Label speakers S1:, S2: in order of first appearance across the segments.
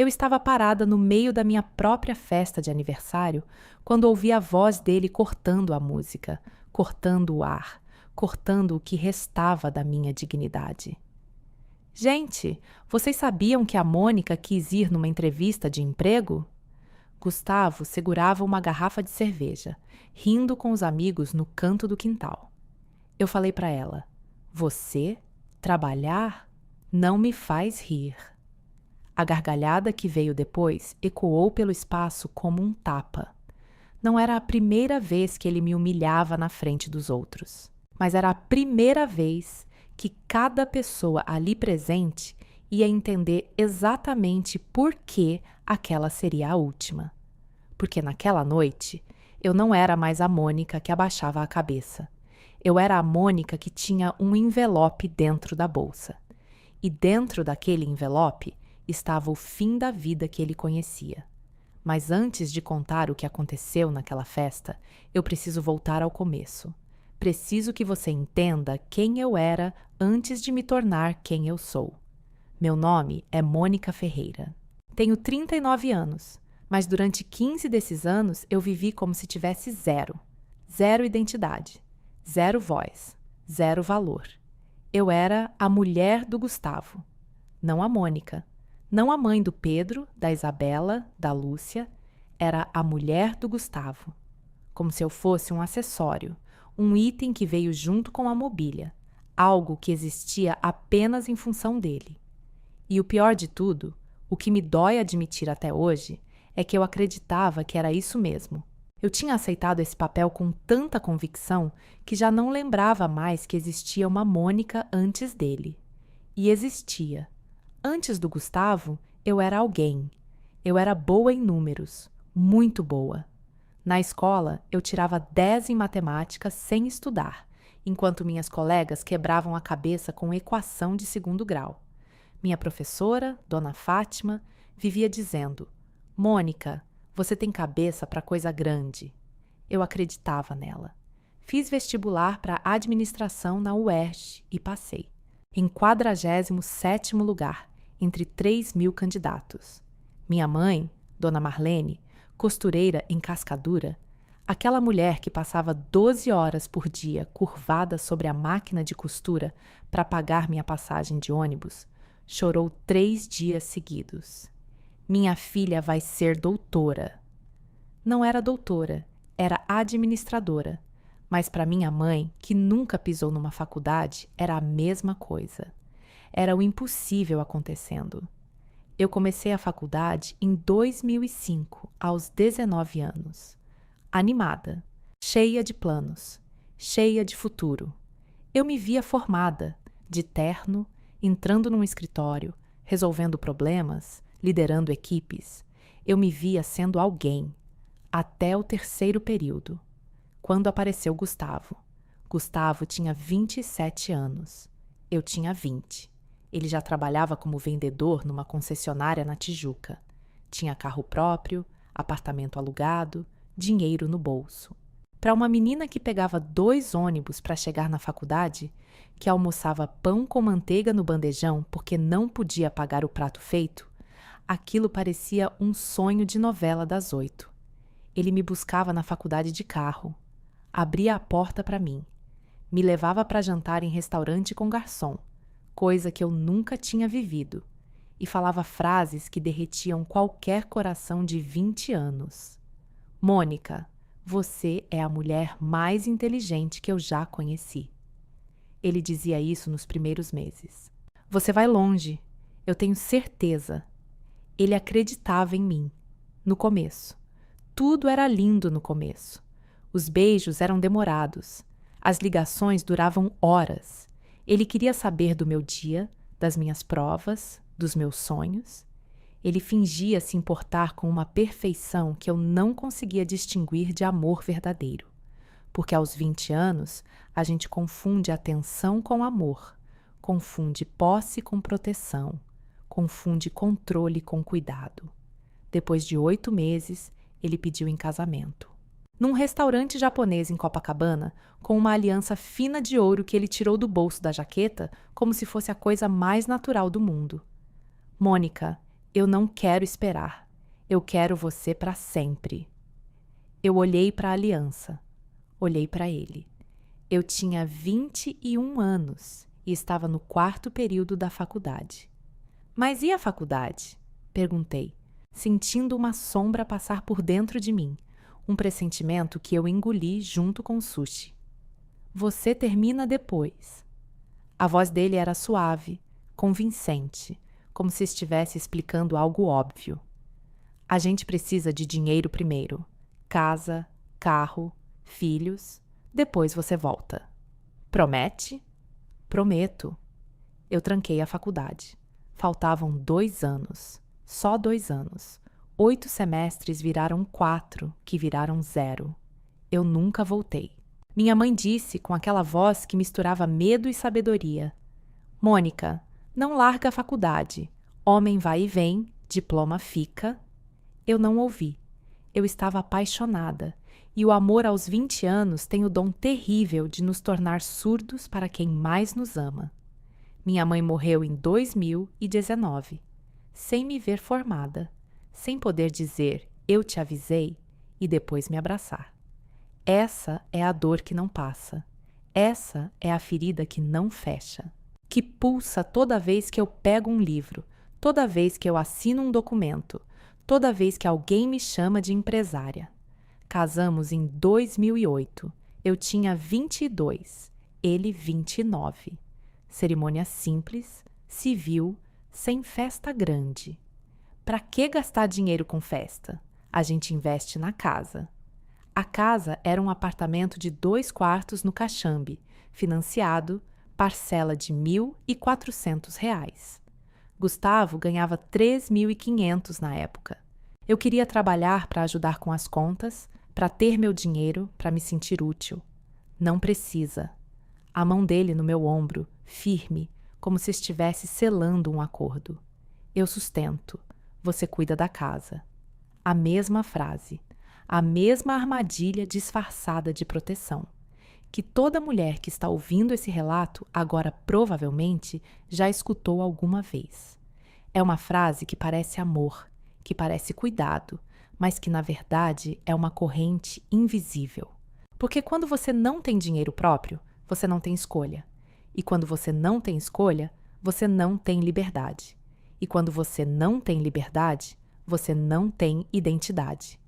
S1: Eu estava parada no meio da minha própria festa de aniversário quando ouvi a voz dele cortando a música, cortando o ar, cortando o que restava da minha dignidade. Gente, vocês sabiam que a Mônica quis ir numa entrevista de emprego? Gustavo segurava uma garrafa de cerveja, rindo com os amigos no canto do quintal. Eu falei para ela: "Você, trabalhar, não me faz rir." A gargalhada que veio depois ecoou pelo espaço como um tapa. Não era a primeira vez que ele me humilhava na frente dos outros, mas era a primeira vez que cada pessoa ali presente ia entender exatamente por que aquela seria a última. Porque naquela noite, eu não era mais a Mônica que abaixava a cabeça. Eu era a Mônica que tinha um envelope dentro da bolsa. E dentro daquele envelope estava o fim da vida que ele conhecia. Mas antes de contar o que aconteceu naquela festa, eu preciso voltar ao começo. Preciso que você entenda quem eu era antes de me tornar quem eu sou. Meu nome é Mônica Ferreira. Tenho 39 anos, mas durante 15 desses anos eu vivi como se tivesse zero. Zero identidade, zero voz, zero valor. Eu era a mulher do Gustavo, não a Mônica. Não a mãe do Pedro, da Isabela, da Lúcia. Era a mulher do Gustavo. Como se eu fosse um acessório, um item que veio junto com a mobília, algo que existia apenas em função dele. E o pior de tudo, o que me dói admitir até hoje, é que eu acreditava que era isso mesmo. Eu tinha aceitado esse papel com tanta convicção que já não lembrava mais que existia uma Mônica antes dele. E existia. Antes do Gustavo, eu era alguém. Eu era boa em números, muito boa. Na escola, eu tirava 10 em matemática sem estudar, enquanto minhas colegas quebravam a cabeça com equação de segundo grau. Minha professora, Dona Fátima, vivia dizendo: "Mônica, você tem cabeça para coisa grande." Eu acreditava nela. Fiz vestibular para administração na UERJ e passei. Em 47º lugar, entre 3.000 candidatos. Minha mãe, Dona Marlene, costureira em Cascadura, aquela mulher que passava 12 horas por dia curvada sobre a máquina de costura para pagar minha passagem de ônibus, chorou 3 dias seguidos. Minha filha vai ser doutora. Não era doutora, era administradora, mas para minha mãe, que nunca pisou numa faculdade, era a mesma coisa. Era o impossível acontecendo. Eu comecei a faculdade em 2005, aos 19 anos. Animada, cheia de planos, cheia de futuro. Eu me via formada, de terno, entrando num escritório, resolvendo problemas, liderando equipes. Eu me via sendo alguém, até o 3º período, quando apareceu Gustavo. Gustavo tinha 27 anos. Eu tinha 20. Ele já trabalhava como vendedor numa concessionária na Tijuca. Tinha carro próprio, apartamento alugado, dinheiro no bolso. Para uma menina que pegava 2 ônibus para chegar na faculdade, que almoçava pão com manteiga no bandejão porque não podia pagar o prato feito, aquilo parecia um sonho de novela das 8. Ele me buscava na faculdade de carro, abria a porta para mim, me levava para jantar em restaurante com garçom, coisa que eu nunca tinha vivido, e falava frases que derretiam qualquer coração de 20 anos. "Mônica, você é a mulher mais inteligente que eu já conheci." Ele dizia isso nos primeiros meses. "Você vai longe, eu tenho certeza." Ele acreditava em mim, no começo. Tudo era lindo no começo. Os beijos eram demorados. As ligações duravam horas. Ele queria saber do meu dia, das minhas provas, dos meus sonhos. Ele fingia se importar com uma perfeição que eu não conseguia distinguir de amor verdadeiro. Porque aos 20 anos, a gente confunde atenção com amor, confunde posse com proteção, confunde controle com cuidado. Depois de 8 meses, ele pediu em casamento. Num restaurante japonês em Copacabana, com uma aliança fina de ouro que ele tirou do bolso da jaqueta como se fosse a coisa mais natural do mundo. "Mônica, Eu não quero esperar. Eu quero você para sempre. Eu olhei para a aliança. Olhei para ele. Eu tinha 21 anos e estava no 4º período da faculdade. Mas e a faculdade? Perguntei, sentindo uma sombra passar por dentro de mim, um pressentimento que eu engoli junto com o sushi. Você termina depois. A voz dele era suave, convincente, como se estivesse explicando algo óbvio. A gente precisa de dinheiro primeiro. Casa, carro, filhos. Depois você volta. Promete? Prometo. Eu tranquei a faculdade. Faltavam 2 anos. Só 2 anos. 8 semestres viraram 4, que viraram 0. Eu nunca voltei. Minha mãe disse com aquela voz que misturava medo e sabedoria: Mônica, não larga a faculdade. Homem vai e vem, diploma fica. Eu não ouvi. Eu estava apaixonada, e o amor aos 20 anos tem o dom terrível de nos tornar surdos para quem mais nos ama. Minha mãe morreu em 2019, sem me ver formada, sem poder dizer eu te avisei e depois me abraçar. Essa é a dor que não passa. Essa é a ferida que não fecha, que pulsa toda vez que eu pego um livro, toda vez que eu assino um documento, toda vez que alguém me chama de empresária. Casamos em 2008. Eu tinha 22, ele 29. Cerimônia simples, civil, sem festa grande. Para que gastar dinheiro com festa? A gente investe na casa. A casa era um apartamento de 2 quartos no Caxambe, financiado, parcela de R$ 1.400. Gustavo ganhava 3.500 na época. Eu queria trabalhar para ajudar com as contas, para ter meu dinheiro, para me sentir útil. Não precisa. A mão dele no meu ombro, firme, como se estivesse selando um acordo. Eu sustento. Você cuida da casa. A mesma frase. A mesma armadilha disfarçada de proteção. Que toda mulher que está ouvindo esse relato agora provavelmente já escutou alguma vez. É uma frase que parece amor, que parece cuidado, mas que na verdade é uma corrente invisível. Porque quando você não tem dinheiro próprio, você não tem escolha. E quando você não tem escolha, você não tem liberdade. E quando você não tem liberdade, você não tem identidade.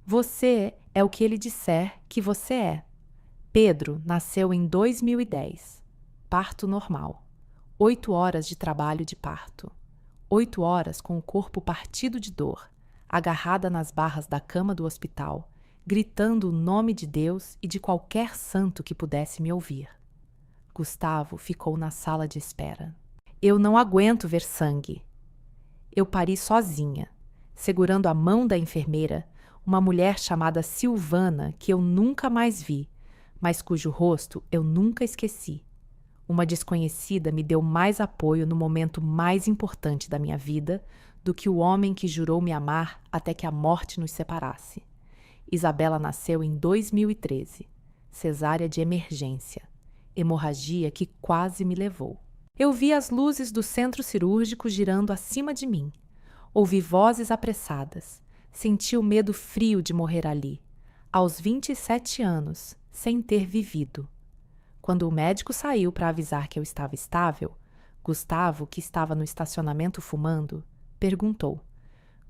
S1: Você é o que ele disser que você é. Pedro nasceu em 2010. Parto normal. 8 horas de trabalho de parto. 8 horas com o corpo partido de dor, agarrada nas barras da cama do hospital, gritando o nome de Deus e de qualquer santo que pudesse me ouvir. Gustavo ficou na sala de espera. Eu não aguento ver sangue. Eu pari sozinha, segurando a mão da enfermeira, uma mulher chamada Silvana que eu nunca mais vi, mas cujo rosto eu nunca esqueci. Uma desconhecida me deu mais apoio no momento mais importante da minha vida do que o homem que jurou me amar até que a morte nos separasse. Isabela nasceu em 2013, cesárea de emergência, hemorragia que quase me levou. Eu vi as luzes do centro cirúrgico girando acima de mim. Ouvi vozes apressadas. Senti o medo frio de morrer ali, aos 27 anos, sem ter vivido. Quando o médico saiu para avisar que eu estava estável, Gustavo, que estava no estacionamento fumando, perguntou: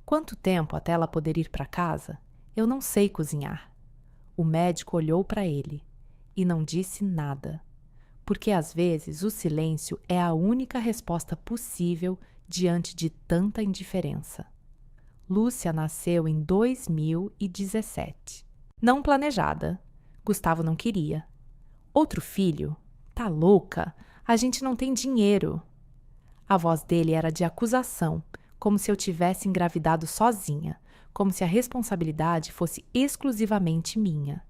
S1: quanto tempo até ela poder ir para casa? Eu não sei cozinhar. O médico olhou para ele e não disse nada, porque às vezes o silêncio é a única resposta possível diante de tanta indiferença. Lúcia nasceu em 2017. Não planejada. Gustavo não queria. Outro filho? Tá louca? A gente não tem dinheiro. A voz dele era de acusação, como se eu tivesse engravidado sozinha, como se a responsabilidade fosse exclusivamente minha.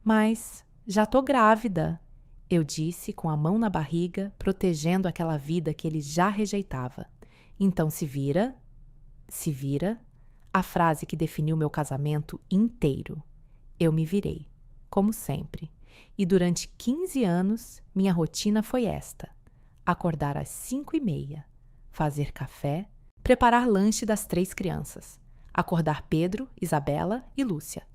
S1: Mas já tô grávida, eu disse com a mão na barriga, protegendo aquela vida que ele já rejeitava. Então se vira, a frase que definiu meu casamento inteiro. Eu me virei, como sempre. E durante 15 anos, minha rotina foi esta: acordar às 5h30, fazer café, preparar lanche das 3 crianças, acordar Pedro, Isabela e Lúcia,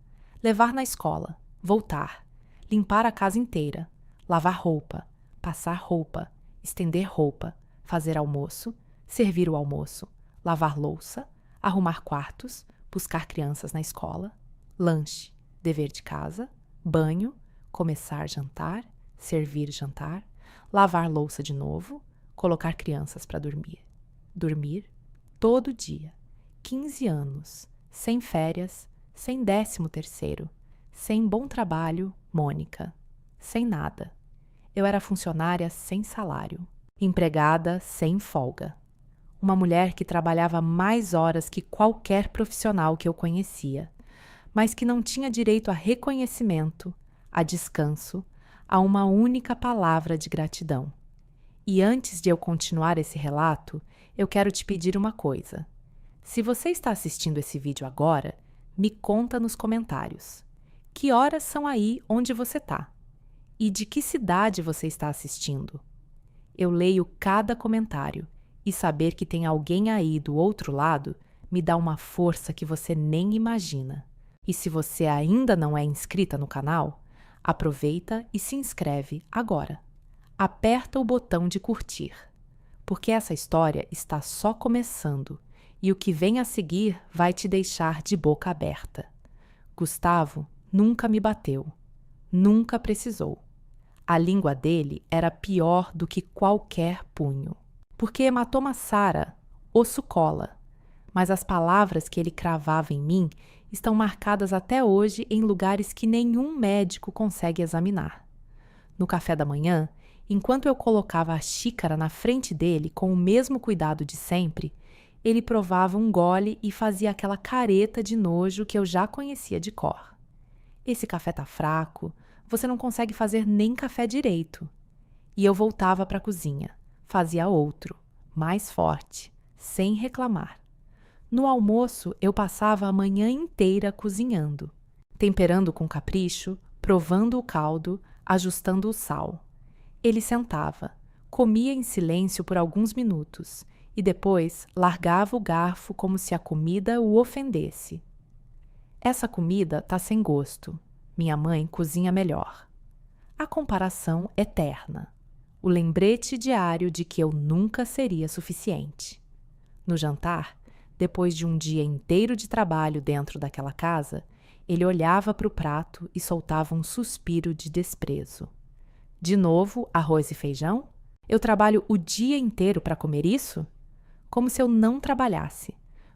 S1: levar na escola, voltar, limpar a casa inteira, lavar roupa, passar roupa, estender roupa, fazer almoço, servir o almoço, lavar louça, arrumar quartos, buscar crianças na escola, lanche, dever de casa, banho, começar jantar, servir jantar, lavar louça de novo, colocar crianças para dormir. Dormir todo dia, 15 anos, sem férias, sem 13º, sem bom trabalho, Mônica, sem nada. Eu era funcionária sem salário, empregada sem folga. Uma mulher que trabalhava mais horas que qualquer profissional que eu conhecia, mas que não tinha direito a reconhecimento, a descanso, a uma única palavra de gratidão. E antes de eu continuar esse relato, eu quero te pedir uma coisa. Se você está assistindo esse vídeo agora, me conta nos comentários. Que horas são aí onde você está? E de que cidade você está assistindo? Eu leio cada comentário e saber que tem alguém aí do outro lado me dá uma força que você nem imagina. E se você ainda não é inscrita no canal, aproveita e se inscreve agora. Aperta o botão de curtir, porque essa história está só começando e o que vem a seguir vai te deixar de boca aberta. Gustavo nunca me bateu, nunca precisou. A língua dele era pior do que qualquer punho, porque hematoma Sara, osso cola, mas as palavras que ele cravava em mim estão marcadas até hoje em lugares que nenhum médico consegue examinar. No café da manhã, enquanto eu colocava a xícara na frente dele com o mesmo cuidado de sempre, ele provava um gole e fazia aquela careta de nojo que eu já conhecia de cor. Esse café tá fraco, você não consegue fazer nem café direito. E eu voltava para a cozinha, fazia outro, mais forte, sem reclamar. No almoço, eu passava a manhã inteira cozinhando, temperando com capricho, provando o caldo, ajustando o sal. Ele sentava, comia em silêncio por alguns minutos e depois largava o garfo como se a comida o ofendesse. Essa comida tá sem gosto. Minha mãe cozinha melhor. A comparação eterna. O lembrete diário de que eu nunca seria suficiente. No jantar, depois de um dia inteiro de trabalho dentro daquela casa, ele olhava para o prato e soltava um suspiro de desprezo. De novo, arroz e feijão? Eu trabalho o dia inteiro para comer isso? Como se eu não trabalhasse.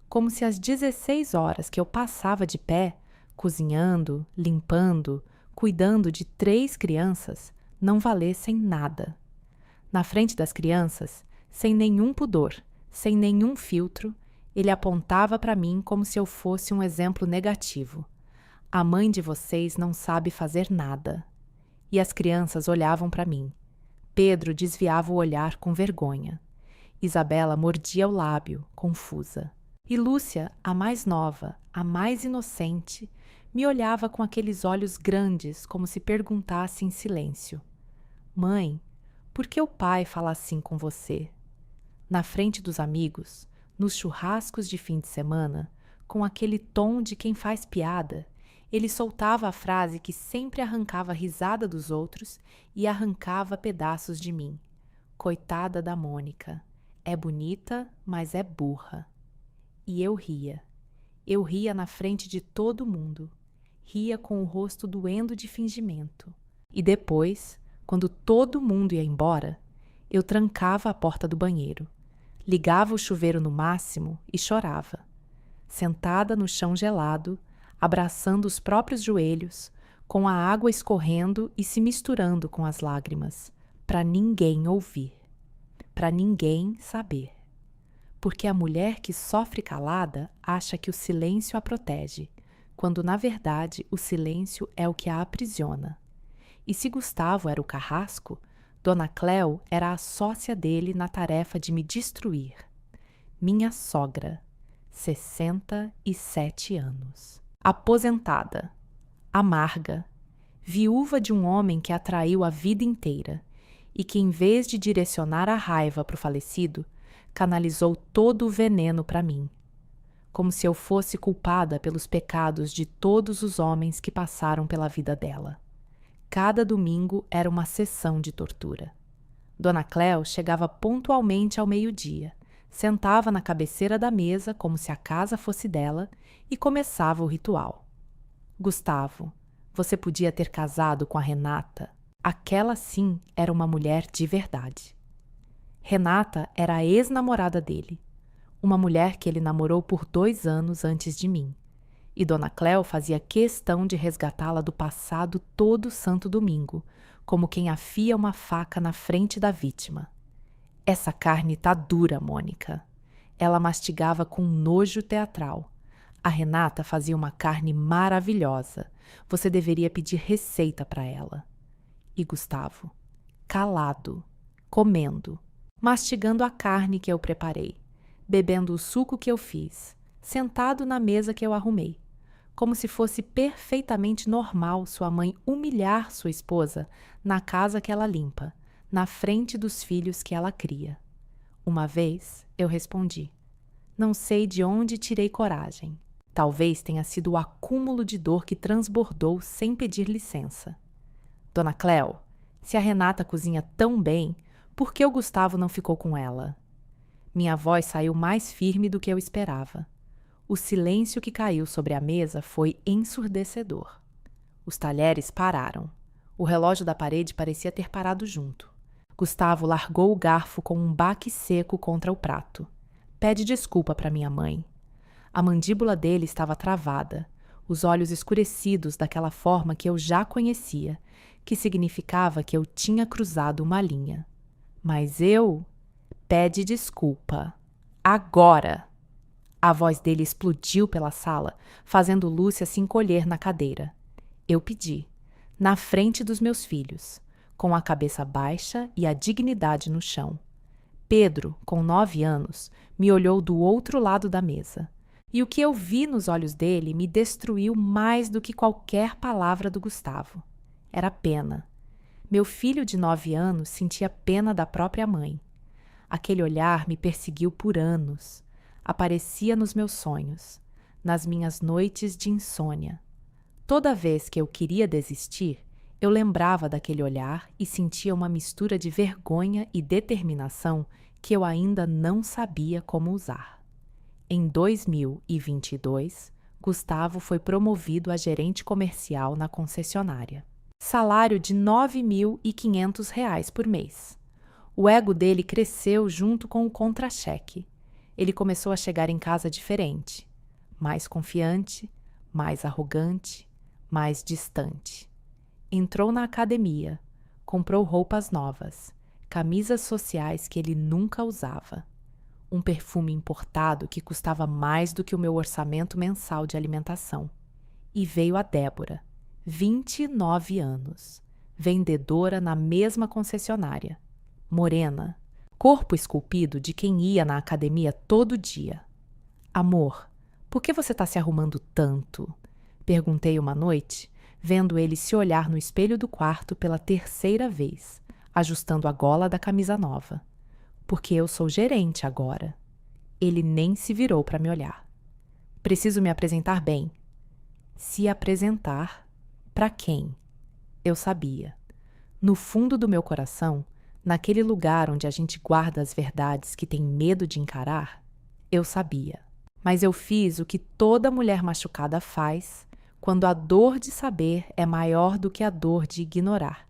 S1: Como se as 16 horas que eu passava de pé, cozinhando, limpando, cuidando de 3 crianças, não valessem nada. Na frente das crianças, sem nenhum pudor, sem nenhum filtro, ele apontava para mim como se eu fosse um exemplo negativo. A mãe de vocês não sabe fazer nada. E as crianças olhavam para mim. Pedro desviava o olhar com vergonha. Isabela mordia o lábio, confusa. E Lúcia, a mais nova, a mais inocente, me olhava com aqueles olhos grandes como se perguntasse em silêncio: Mãe, por que o pai fala assim com você? Na frente dos amigos, nos churrascos de fim de semana, com aquele tom de quem faz piada, ele soltava a frase que sempre arrancava a risada dos outros e arrancava pedaços de mim. Coitada da Mônica. É bonita, mas é burra. E eu ria. Eu ria na frente de todo mundo. Ria com o rosto doendo de fingimento. E depois, quando todo mundo ia embora, eu trancava a porta do banheiro, ligava o chuveiro no máximo e chorava. Sentada no chão gelado, abraçando os próprios joelhos, com a água escorrendo e se misturando com as lágrimas, para ninguém ouvir, para ninguém saber. Porque a mulher que sofre calada acha que o silêncio a protege, quando na verdade o silêncio é o que a aprisiona. E se Gustavo era o carrasco, Dona Cléo era a sócia dele na tarefa de me destruir. Minha sogra, 67 anos. Aposentada, amarga, viúva de um homem que a traiu a vida inteira e que, em vez de direcionar a raiva para o falecido, canalizou todo o veneno para mim, como se eu fosse culpada pelos pecados de todos os homens que passaram pela vida dela. Cada domingo era uma sessão de tortura. Dona Cléo chegava pontualmente ao meio-dia, sentava na cabeceira da mesa como se a casa fosse dela e começava o ritual. Gustavo, você podia ter casado com a Renata. Aquela sim era uma mulher de verdade. Renata era a ex-namorada dele, uma mulher que ele namorou por 2 anos antes de mim. E Dona Cléo fazia questão de resgatá-la do passado todo santo domingo, como quem afia uma faca na frente da vítima. Essa carne tá dura, Mônica. Ela mastigava com nojo teatral. A Renata fazia uma carne maravilhosa. Você deveria pedir receita para ela. E Gustavo, calado, comendo, mastigando a carne que eu preparei, bebendo o suco que eu fiz, sentado na mesa que eu arrumei, como se fosse perfeitamente normal sua mãe humilhar sua esposa na casa que ela limpa, na frente dos filhos que ela cria. Uma vez eu respondi: não sei de onde tirei coragem. Talvez tenha sido o acúmulo de dor que transbordou sem pedir licença. Dona Cléo, se a Renata cozinha tão bem, por que o Gustavo não ficou com ela? Minha voz saiu mais firme do que eu esperava. O silêncio que caiu sobre a mesa foi ensurdecedor. Os talheres pararam. O relógio da parede parecia ter parado junto. Gustavo largou o garfo com um baque seco contra o prato. Pede desculpa para minha mãe. A mandíbula dele estava travada, os olhos escurecidos daquela forma que eu já conhecia, que significava que eu tinha cruzado uma linha. Mas eu... Pede desculpa. Agora! A voz dele explodiu pela sala, fazendo Lúcia se encolher na cadeira. Eu pedi, na frente dos meus filhos, com a cabeça baixa e a dignidade no chão. Pedro, com 9 anos, me olhou do outro lado da mesa. E o que eu vi nos olhos dele me destruiu mais do que qualquer palavra do Gustavo. Era pena. Meu filho de 9 anos sentia pena da própria mãe. Aquele olhar me perseguiu por anos. Aparecia nos meus sonhos, nas minhas noites de insônia. Toda vez que eu queria desistir, eu lembrava daquele olhar e sentia uma mistura de vergonha e determinação que eu ainda não sabia como usar. Em 2022, Gustavo foi promovido a gerente comercial na concessionária. Salário de R$ 9.500 por mês. O ego dele cresceu junto com o contra-cheque. Ele começou a chegar em casa diferente, mais confiante, mais arrogante, mais distante. Entrou na academia, comprou roupas novas, camisas sociais que ele nunca usava, um perfume importado que custava mais do que o meu orçamento mensal de alimentação. E veio a Débora, 29 anos, vendedora na mesma concessionária, morena, corpo esculpido de quem ia na academia todo dia. Amor, por que você está se arrumando tanto? Perguntei uma noite, vendo ele se olhar no espelho do quarto pela 3ª vez, ajustando a gola da camisa nova. Porque eu sou gerente agora. Ele nem se virou para me olhar. Preciso me apresentar bem. Se apresentar? Para quem? Eu sabia. No fundo do meu coração, naquele lugar onde a gente guarda as verdades que tem medo de encarar, eu sabia. Mas eu fiz o que toda mulher machucada faz quando a dor de saber é maior do que a dor de ignorar.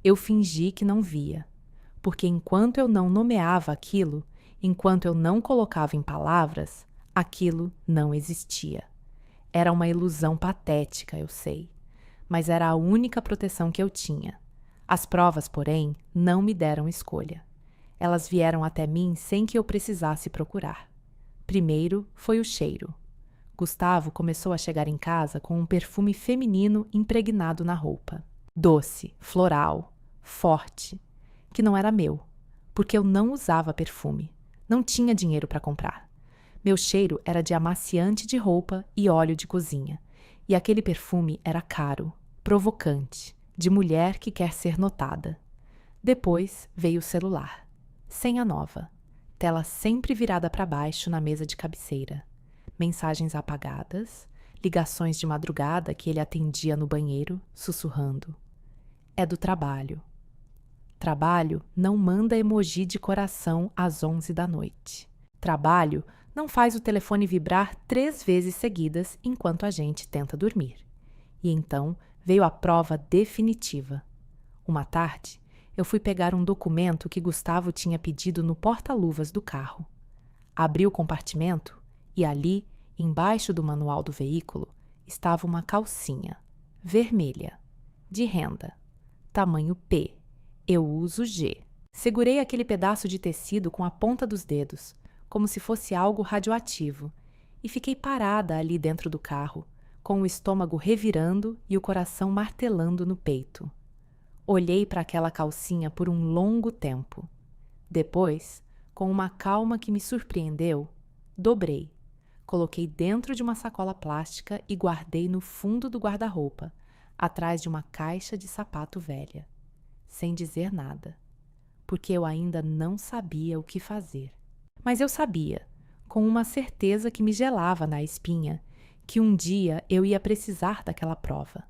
S1: Eu fingi que não via, porque enquanto eu não nomeava aquilo, enquanto eu não colocava em palavras, aquilo não existia. Era uma ilusão patética, eu sei, mas era a única proteção que eu tinha. As provas, porém, não me deram escolha. Elas vieram até mim sem que eu precisasse procurar. Primeiro foi o cheiro. Gustavo começou a chegar em casa com um perfume feminino impregnado na roupa. Doce, floral, forte, que não era meu, porque eu não usava perfume. Não tinha dinheiro para comprar. Meu cheiro era de amaciante de roupa e óleo de cozinha. E aquele perfume era caro, provocante, de mulher que quer ser notada. Depois veio o celular. Senha nova. tela sempre virada para baixo na mesa de cabeceira, mensagens apagadas, ligações de madrugada que ele atendia no banheiro, sussurrando. É do trabalho. Trabalho não manda emoji de coração às 11 da noite. Trabalho não faz o telefone vibrar 3 vezes seguidas enquanto a gente tenta dormir. E então veio a prova definitiva. Uma tarde, eu fui pegar um documento que Gustavo tinha pedido no porta-luvas do carro. Abri o compartimento e ali, embaixo do manual do veículo, estava uma calcinha, vermelha, de renda, tamanho P. Eu uso G. Segurei aquele pedaço de tecido com a ponta dos dedos, como se fosse algo radioativo, e fiquei parada ali dentro do carro, com o estômago revirando e o coração martelando no peito. Olhei para aquela calcinha por um longo tempo. Depois, com uma calma que me surpreendeu, dobrei, coloquei dentro de uma sacola plástica e guardei no fundo do guarda-roupa, atrás de uma caixa de sapato velha, sem dizer nada, porque eu ainda não sabia o que fazer. Mas eu sabia, com uma certeza que me gelava na espinha, que um dia eu ia precisar daquela prova.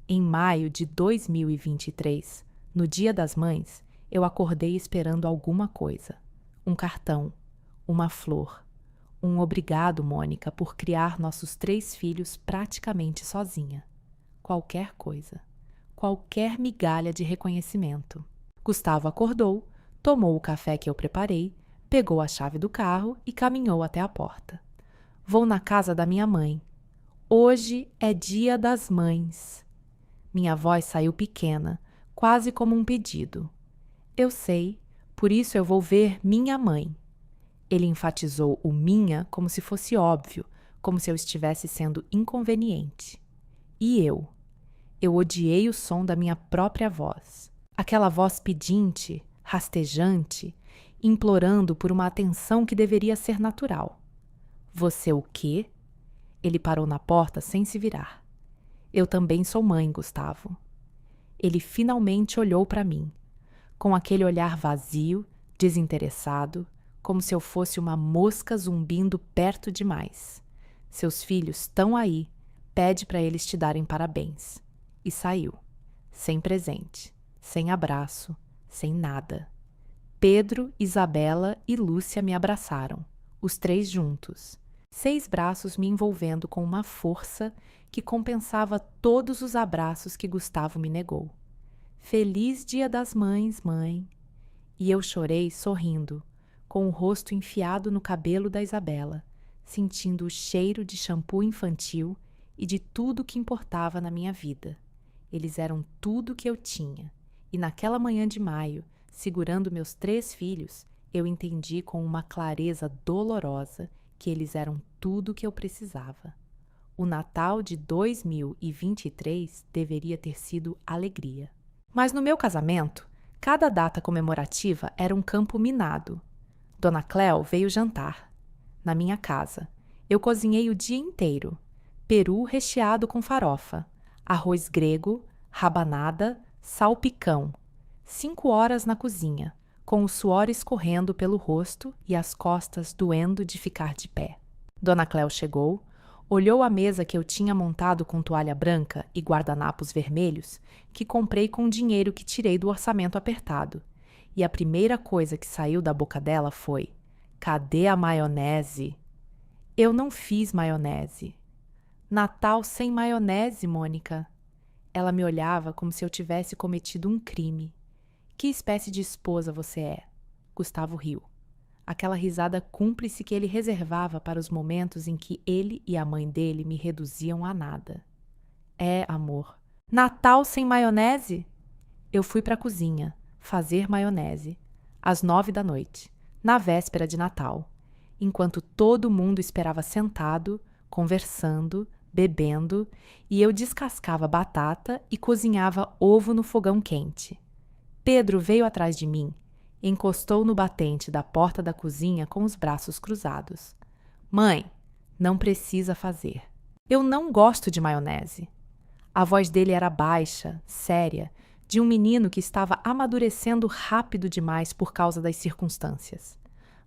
S1: Em maio de 2023, no Dia das Mães, eu acordei esperando alguma coisa. Um cartão, uma flor, um obrigado, Mônica, por criar nossos 3 filhos praticamente sozinha. Qualquer coisa, qualquer migalha de reconhecimento. Gustavo acordou, tomou o café que eu preparei, pegou a chave do carro e caminhou até a porta. Vou na casa da minha mãe. Hoje é Dia das Mães. Minha voz saiu pequena, quase como um pedido. Eu sei, por isso eu vou ver minha mãe. Ele enfatizou o minha como se fosse óbvio, como se eu estivesse sendo inconveniente. E eu odiei o som da minha própria voz. Aquela voz pedinte, rastejante, implorando por uma atenção que deveria ser natural. Você o quê? Ele parou na porta sem se virar. Eu também sou mãe, Gustavo. Ele finalmente olhou para mim, com aquele olhar vazio, desinteressado, como se eu fosse uma mosca zumbindo perto demais. Seus filhos estão aí, pede para eles te darem parabéns. E saiu, sem presente, sem abraço, sem nada. Pedro, Isabela e Lúcia me abraçaram, os 3 juntos. 6 braços me envolvendo com uma força que compensava todos os abraços que Gustavo me negou. Feliz Dia das Mães, mãe! E eu chorei sorrindo, com o rosto enfiado no cabelo da Isabela, sentindo o cheiro de shampoo infantil e de tudo que importava na minha vida. Eles eram tudo que eu tinha, e naquela manhã de maio, segurando meus 3 filhos, eu entendi com uma clareza dolorosa que eles eram tudo que eu precisava. O Natal de 2023 deveria ter sido alegria. Mas no meu casamento, cada data comemorativa era um campo minado. Dona Cléo veio jantar. Na minha casa, eu cozinhei o dia inteiro. Peru recheado com farofa, arroz grego, rabanada, salpicão. 5 horas na cozinha, com o suor escorrendo pelo rosto e as costas doendo de ficar de pé. Dona Cléo chegou, olhou a mesa que eu tinha montado com toalha branca e guardanapos vermelhos, que comprei com dinheiro que tirei do orçamento apertado. E a primeira coisa que saiu da boca dela foi: cadê a maionese? Eu não fiz maionese. Natal sem maionese, Mônica. Ela me olhava como se eu tivesse cometido um crime. Que espécie de esposa você é? Gustavo riu. Aquela risada cúmplice que ele reservava para os momentos em que ele e a mãe dele me reduziam a nada. É, amor. Natal sem maionese? Eu fui para a cozinha fazer maionese, às 9 da noite, na véspera de Natal, enquanto todo mundo esperava sentado, conversando, bebendo, e eu descascava batata e cozinhava ovo no fogão quente. Pedro veio atrás de mim, encostou no batente da porta da cozinha com os braços cruzados. Mãe, não precisa fazer. Eu não gosto de maionese. A voz dele era baixa, séria, de um menino que estava amadurecendo rápido demais por causa das circunstâncias.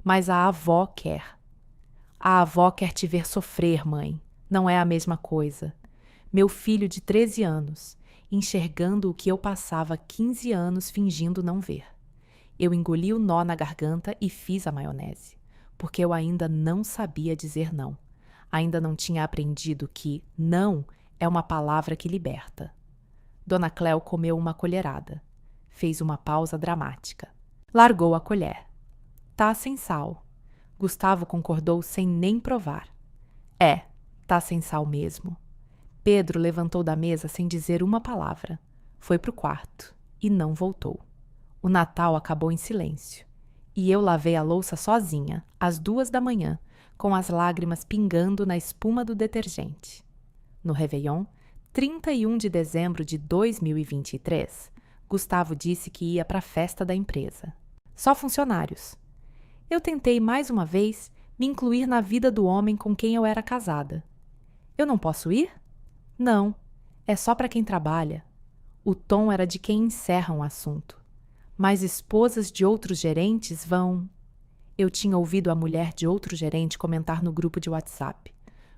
S1: Mas a avó quer. A avó quer te ver sofrer, mãe. Não é a mesma coisa. Meu filho de 13 anos, enxergando o que eu passava 15 anos fingindo não ver. Eu engoli o nó na garganta e fiz a maionese, porque eu ainda não sabia dizer não. Ainda não tinha aprendido que não é uma palavra que liberta. Dona Cléo comeu uma colherada. Fez uma pausa dramática. Largou a colher. Tá sem sal. Gustavo concordou sem nem provar. É, tá sem sal mesmo. Pedro levantou da mesa sem dizer uma palavra. Foi pro quarto e não voltou. O Natal acabou em silêncio. E eu lavei a louça sozinha, às 2 da manhã, com as lágrimas pingando na espuma do detergente. No Réveillon, 31 de dezembro de 2023, Gustavo disse que ia para a festa da empresa. Só funcionários. Eu tentei mais uma vez me incluir na vida do homem com quem eu era casada. Eu não posso ir? Não, é só para quem trabalha. O tom era de quem encerra um assunto. Mas esposas de outros gerentes vão... Eu tinha ouvido a mulher de outro gerente comentar no grupo de WhatsApp.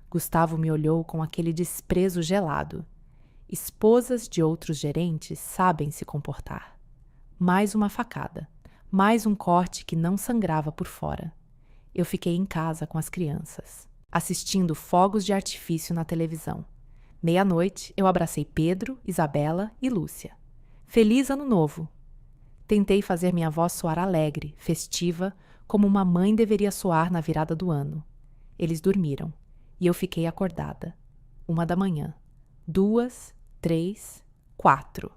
S1: Gustavo me olhou com aquele desprezo gelado. Esposas de outros gerentes sabem se comportar. Mais uma facada. Mais um corte que não sangrava por fora. Eu fiquei em casa com as crianças, assistindo fogos de artifício na televisão. Meia-noite, eu abracei Pedro, Isabela e Lúcia. Feliz Ano Novo! Tentei fazer minha voz soar alegre, festiva, como uma mãe deveria soar na virada do ano. Eles dormiram, e eu fiquei acordada. 1 da manhã, 2, 3, 4.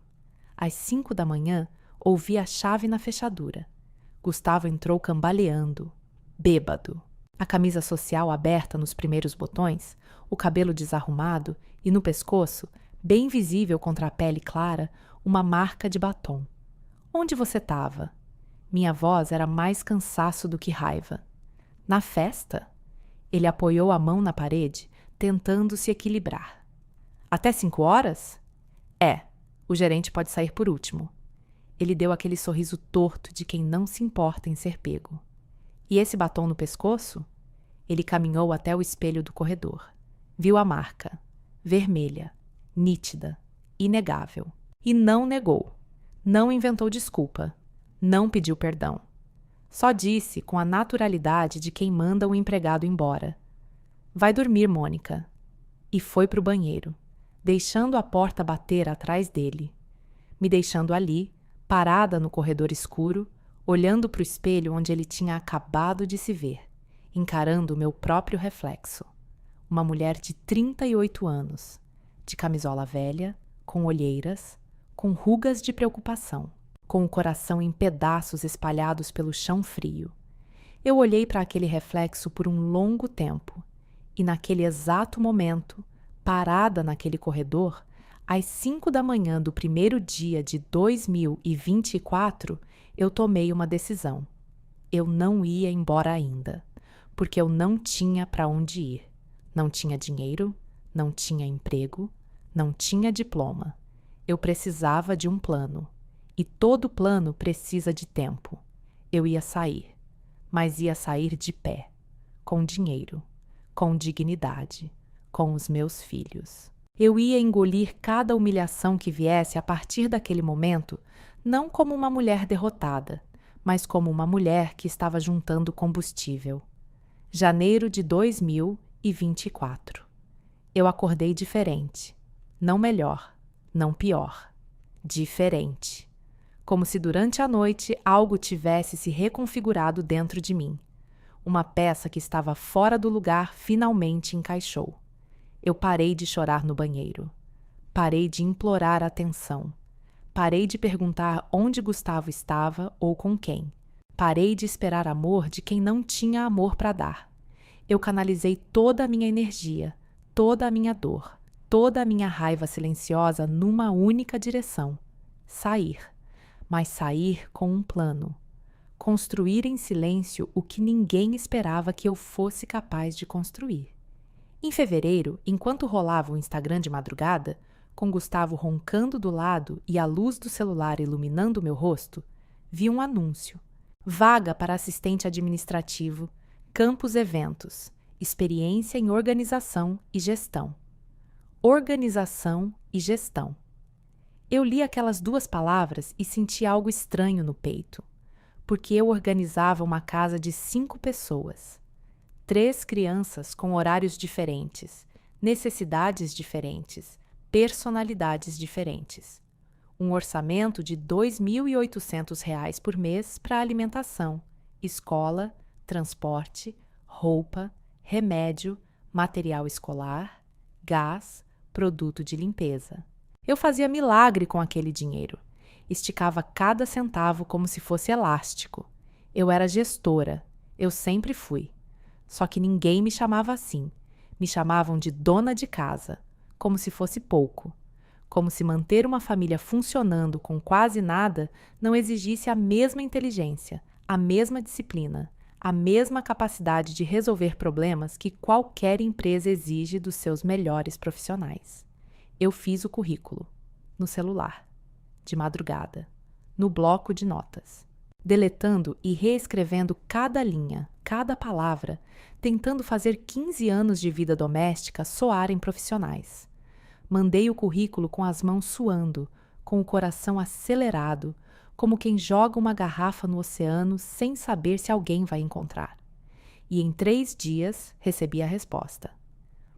S1: Às 5 da manhã, ouvi a chave na fechadura. Gustavo entrou cambaleando, bêbado. A camisa social aberta nos primeiros botões, o cabelo desarrumado e no pescoço, bem visível contra a pele clara, uma marca de batom. Onde você estava? Minha voz era mais cansaço do que raiva. Na festa? Ele apoiou a mão na parede, tentando se equilibrar. Até 5 horas? É, o gerente pode sair por último. Ele deu aquele sorriso torto de quem não se importa em ser pego. E esse batom no pescoço? Ele caminhou até o espelho do corredor. Viu a marca. Vermelha, nítida, inegável. E não negou. Não inventou desculpa. Não pediu perdão. Só disse com a naturalidade de quem manda o empregado embora. Vai dormir, Mônica. E foi para o banheiro, deixando a porta bater atrás dele. Me deixando ali, parada no corredor escuro, olhando para o espelho onde ele tinha acabado de se ver, encarando o meu próprio reflexo. Uma mulher de 38 anos, de camisola velha, com olheiras, com rugas de preocupação, com o coração em pedaços espalhados pelo chão frio. Eu olhei para aquele reflexo por um longo tempo, e naquele exato momento, parada naquele corredor, às 5 da manhã do primeiro dia de 2024, eu tomei uma decisão. Eu não ia embora ainda, porque eu não tinha para onde ir. Não tinha dinheiro, não tinha emprego, não tinha diploma. Eu precisava de um plano. E todo plano precisa de tempo. Eu ia sair, mas ia sair de pé, com dinheiro, com dignidade, com os meus filhos. Eu ia engolir cada humilhação que viesse a partir daquele momento, não como uma mulher derrotada, mas como uma mulher que estava juntando combustível. Janeiro de 2024. Eu acordei diferente. Não melhor, não pior. Diferente. Como se durante a noite algo tivesse se reconfigurado dentro de mim. Uma peça que estava fora do lugar finalmente encaixou. Eu parei de chorar no banheiro. Parei de implorar atenção. Parei de perguntar onde Gustavo estava ou com quem. Parei de esperar amor de quem não tinha amor para dar. Eu canalizei toda a minha energia, toda a minha dor, toda a minha raiva silenciosa numa única direção: sair. Mas sair com um plano. Construir em silêncio o que ninguém esperava que eu fosse capaz de construir. Em fevereiro, enquanto rolava o Instagram de madrugada, com Gustavo roncando do lado e a luz do celular iluminando o meu rosto, vi um anúncio. Vaga para assistente administrativo, campus eventos, experiência em organização e gestão. Organização e gestão. Eu li aquelas 2 palavras e senti algo estranho no peito, porque eu organizava uma casa de 5 pessoas. 3 crianças com horários diferentes, necessidades diferentes, personalidades diferentes. Um orçamento de R$ 2.800 por mês para alimentação, escola, transporte, roupa, remédio, material escolar, gás, produto de limpeza. Eu fazia milagre com aquele dinheiro. Esticava cada centavo como se fosse elástico. Eu era gestora. Eu sempre fui. Só que ninguém me chamava assim. Me chamavam de dona de casa, como se fosse pouco. Como se manter uma família funcionando com quase nada não exigisse a mesma inteligência, a mesma disciplina, a mesma capacidade de resolver problemas que qualquer empresa exige dos seus melhores profissionais. Eu fiz o currículo, no celular, de madrugada, no bloco de notas, deletando e reescrevendo cada linha, cada palavra, tentando fazer 15 anos de vida doméstica soarem profissionais. Mandei o currículo com as mãos suando, com o coração acelerado, como quem joga uma garrafa no oceano sem saber se alguém vai encontrar. E em 3 dias recebi a resposta.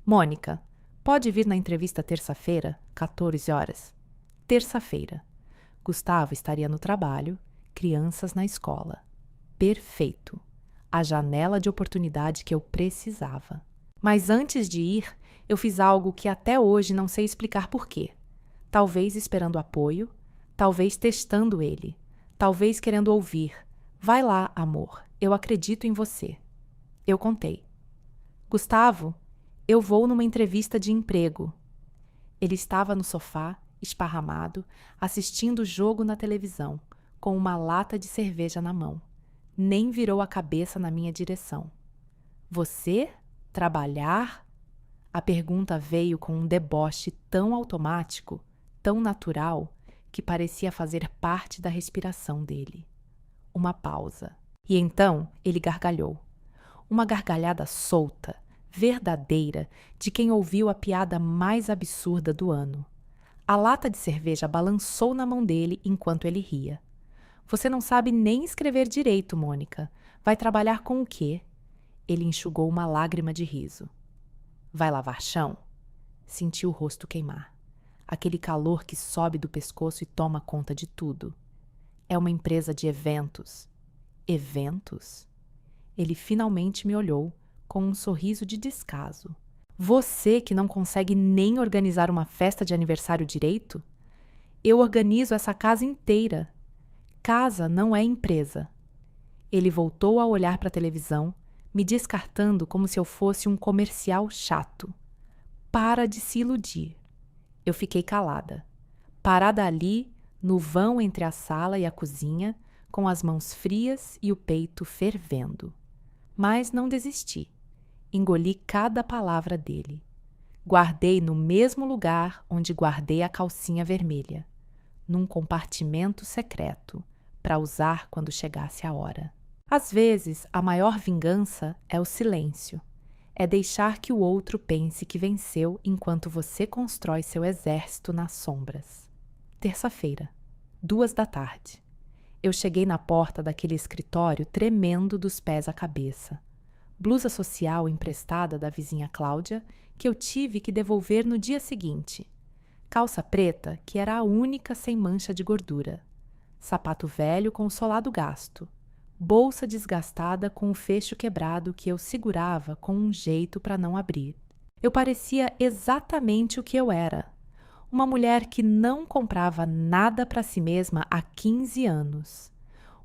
S1: Mônica, pode vir na entrevista terça-feira, 14 horas? Terça-feira. Gustavo estaria no trabalho, crianças na escola. Perfeito. A janela de oportunidade que eu precisava. Mas antes de ir, eu fiz algo que até hoje não sei explicar por quê. Talvez esperando apoio, talvez testando ele, talvez querendo ouvir. Vai lá, amor, eu acredito em você. Eu contei. Gustavo, eu vou numa entrevista de emprego. Ele estava no sofá, esparramado, assistindo o jogo na televisão, com uma lata de cerveja na mão. Nem virou a cabeça na minha direção. Você? Trabalhar? A pergunta veio com um deboche tão automático, tão natural, que parecia fazer parte da respiração dele. Uma pausa. E então ele gargalhou. Uma gargalhada solta, verdadeira, de quem ouviu a piada mais absurda do ano. A lata de cerveja balançou na mão dele enquanto ele ria. Você não sabe nem escrever direito, Mônica. Vai trabalhar com o quê? Ele enxugou uma lágrima de riso. Vai lavar chão? Senti o rosto queimar. Aquele calor que sobe do pescoço e toma conta de tudo. É uma empresa de eventos. Eventos? Ele finalmente me olhou com um sorriso de descaso. Você que não consegue nem organizar uma festa de aniversário direito? Eu organizo essa casa inteira. Casa não é empresa. Ele voltou a olhar para a televisão, me descartando como se eu fosse um comercial chato. Para de se iludir. Eu fiquei calada, parada ali, no vão entre a sala e a cozinha, com as mãos frias e o peito fervendo. Mas não desisti. Engoli cada palavra dele. Guardei no mesmo lugar onde guardei a calcinha vermelha, num compartimento secreto, para usar quando chegasse a hora. Às vezes, a maior vingança é o silêncio. É deixar que o outro pense que venceu enquanto você constrói seu exército nas sombras. Terça-feira, 14h. Eu cheguei na porta daquele escritório tremendo dos pés à cabeça. Blusa social emprestada da vizinha Cláudia, que eu tive que devolver no dia seguinte. Calça preta, que era a única sem mancha de gordura. Sapato velho com o solado gasto. Bolsa desgastada com o fecho quebrado que eu segurava com um jeito para não abrir. Eu parecia exatamente o que eu era. Uma mulher que não comprava nada para si mesma há 15 anos.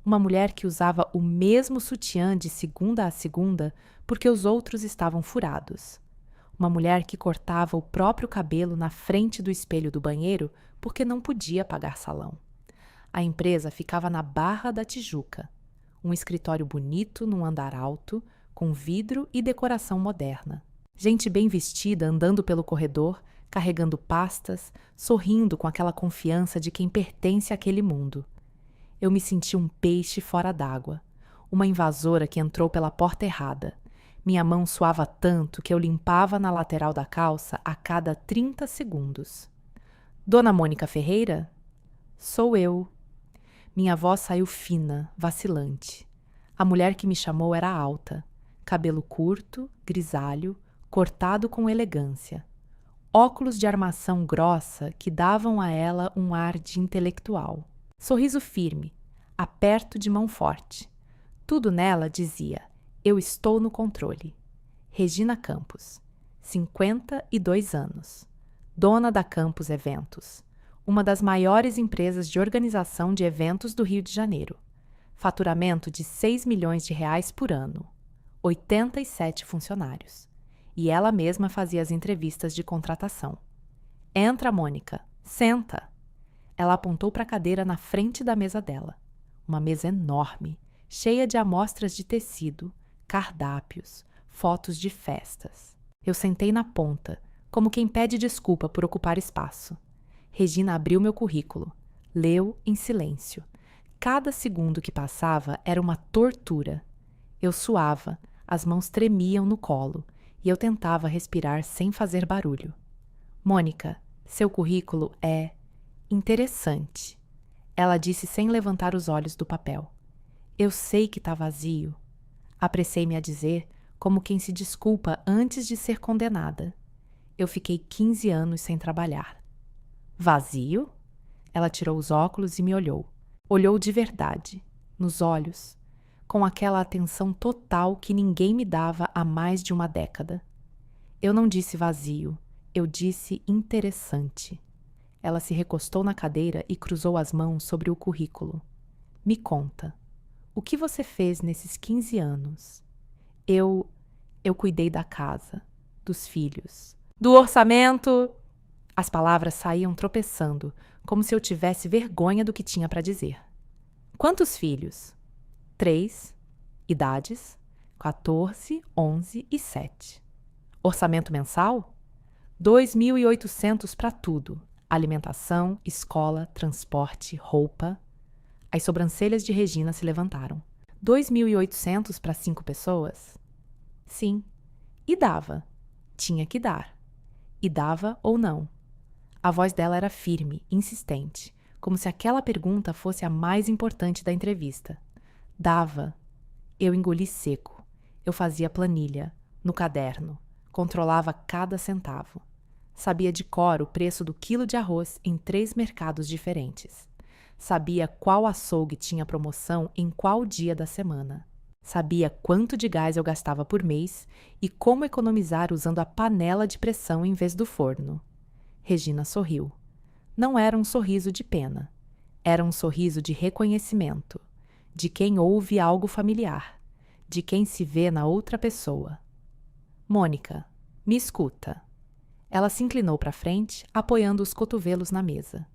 S1: Uma mulher que usava o mesmo sutiã de segunda a segunda porque os outros estavam furados. Uma mulher que cortava o próprio cabelo na frente do espelho do banheiro porque não podia pagar salão. A empresa ficava na Barra da Tijuca. Um escritório bonito num andar alto, com vidro e decoração moderna. Gente bem vestida andando pelo corredor, carregando pastas, sorrindo com aquela confiança de quem pertence àquele mundo. Eu me senti um peixe fora d'água, Uma invasora que entrou pela porta errada. Minha mão suava tanto que eu limpava na lateral da calça a cada 30 segundos. Dona Mônica Ferreira? Sou eu. Minha voz saiu fina, vacilante. A mulher que me chamou era alta, cabelo curto, grisalho, cortado com elegância. Óculos de armação grossa que davam a ela um ar de intelectual. Sorriso firme, aperto de mão forte. Tudo nela dizia: eu estou no controle. Regina Campos, 52 anos. Dona da Campos Eventos, uma das maiores empresas de organização de eventos do Rio de Janeiro. Faturamento de 6 milhões de reais por ano. 87 funcionários. E ela mesma fazia as entrevistas de contratação. Entra, Mônica. Senta. Ela apontou para a cadeira na frente da mesa dela. Uma mesa enorme, cheia de amostras de tecido, cardápios, fotos de festas. Eu sentei na ponta, como quem pede desculpa por ocupar espaço. Regina abriu meu currículo. Leu em silêncio. Cada segundo que passava era uma tortura. Eu suava, as mãos tremiam no colo e eu tentava respirar sem fazer barulho. Mônica, seu currículo é interessante. Ela disse sem levantar os olhos do papel. Eu sei que está vazio. Apressei-me a dizer, como quem se desculpa antes de ser condenada. Eu fiquei 15 anos sem trabalhar. Vazio? Ela tirou os óculos e me olhou. Olhou de verdade, nos olhos, com aquela atenção total que ninguém me dava há mais de uma década. Eu não disse vazio, eu disse interessante. Ela se recostou na cadeira e cruzou as mãos sobre o currículo. Me conta, o que você fez nesses 15 anos? Eu cuidei da casa, dos filhos, do orçamento. As palavras saíam tropeçando, como se eu tivesse vergonha do que tinha para dizer. Quantos filhos? 3. Idades? 14, 11 e 7. Orçamento mensal? 2.800 para tudo. Alimentação, escola, transporte, roupa. As sobrancelhas de Regina se levantaram. 2.800 para 5 pessoas? Sim. E dava. Tinha que dar. E dava ou não. A voz dela era firme, insistente, como se aquela pergunta fosse a mais importante da entrevista. Dava. Eu engoli seco. Eu fazia planilha, no caderno. Controlava cada centavo. Sabia de cor o preço do quilo de arroz em 3 mercados diferentes. Sabia qual açougue tinha promoção em qual dia da semana. Sabia quanto de gás eu gastava por mês e como economizar usando a panela de pressão em vez do forno. Regina sorriu. Não era um sorriso de pena. Era um sorriso de reconhecimento, de quem ouve algo familiar, de quem se vê na outra pessoa. Mônica, me escuta. Ela se inclinou para frente, apoiando os cotovelos na mesa.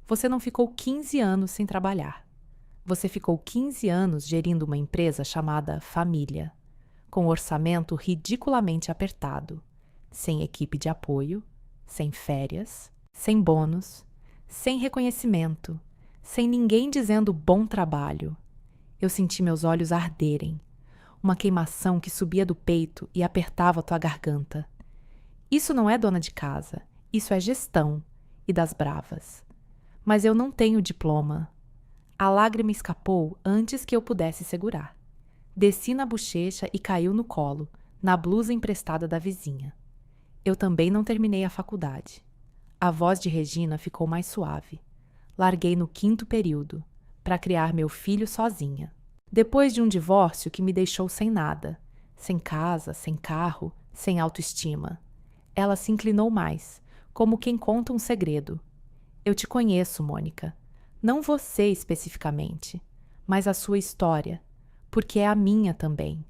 S1: Você não ficou 15 anos sem trabalhar. Você ficou 15 anos gerindo uma empresa chamada Família, com um orçamento ridiculamente apertado, sem equipe de apoio, sem férias, sem bônus, sem reconhecimento, sem ninguém dizendo bom trabalho. Eu senti meus olhos arderem, uma queimação que subia do peito e apertava tua garganta. Isso não é dona de casa, isso é gestão, e das bravas. Mas eu não tenho diploma. A lágrima escapou antes que eu pudesse segurar. Desci na bochecha e caiu no colo, na blusa emprestada da vizinha. Eu também não terminei a faculdade. A voz de Regina ficou mais suave. Larguei no 5º período, para criar meu filho sozinha. Depois de um divórcio que me deixou sem nada, sem casa, sem carro, sem autoestima. Ela se inclinou mais, como quem conta um segredo. Eu te conheço, Mônica. Não você especificamente, mas a sua história, porque é a minha também.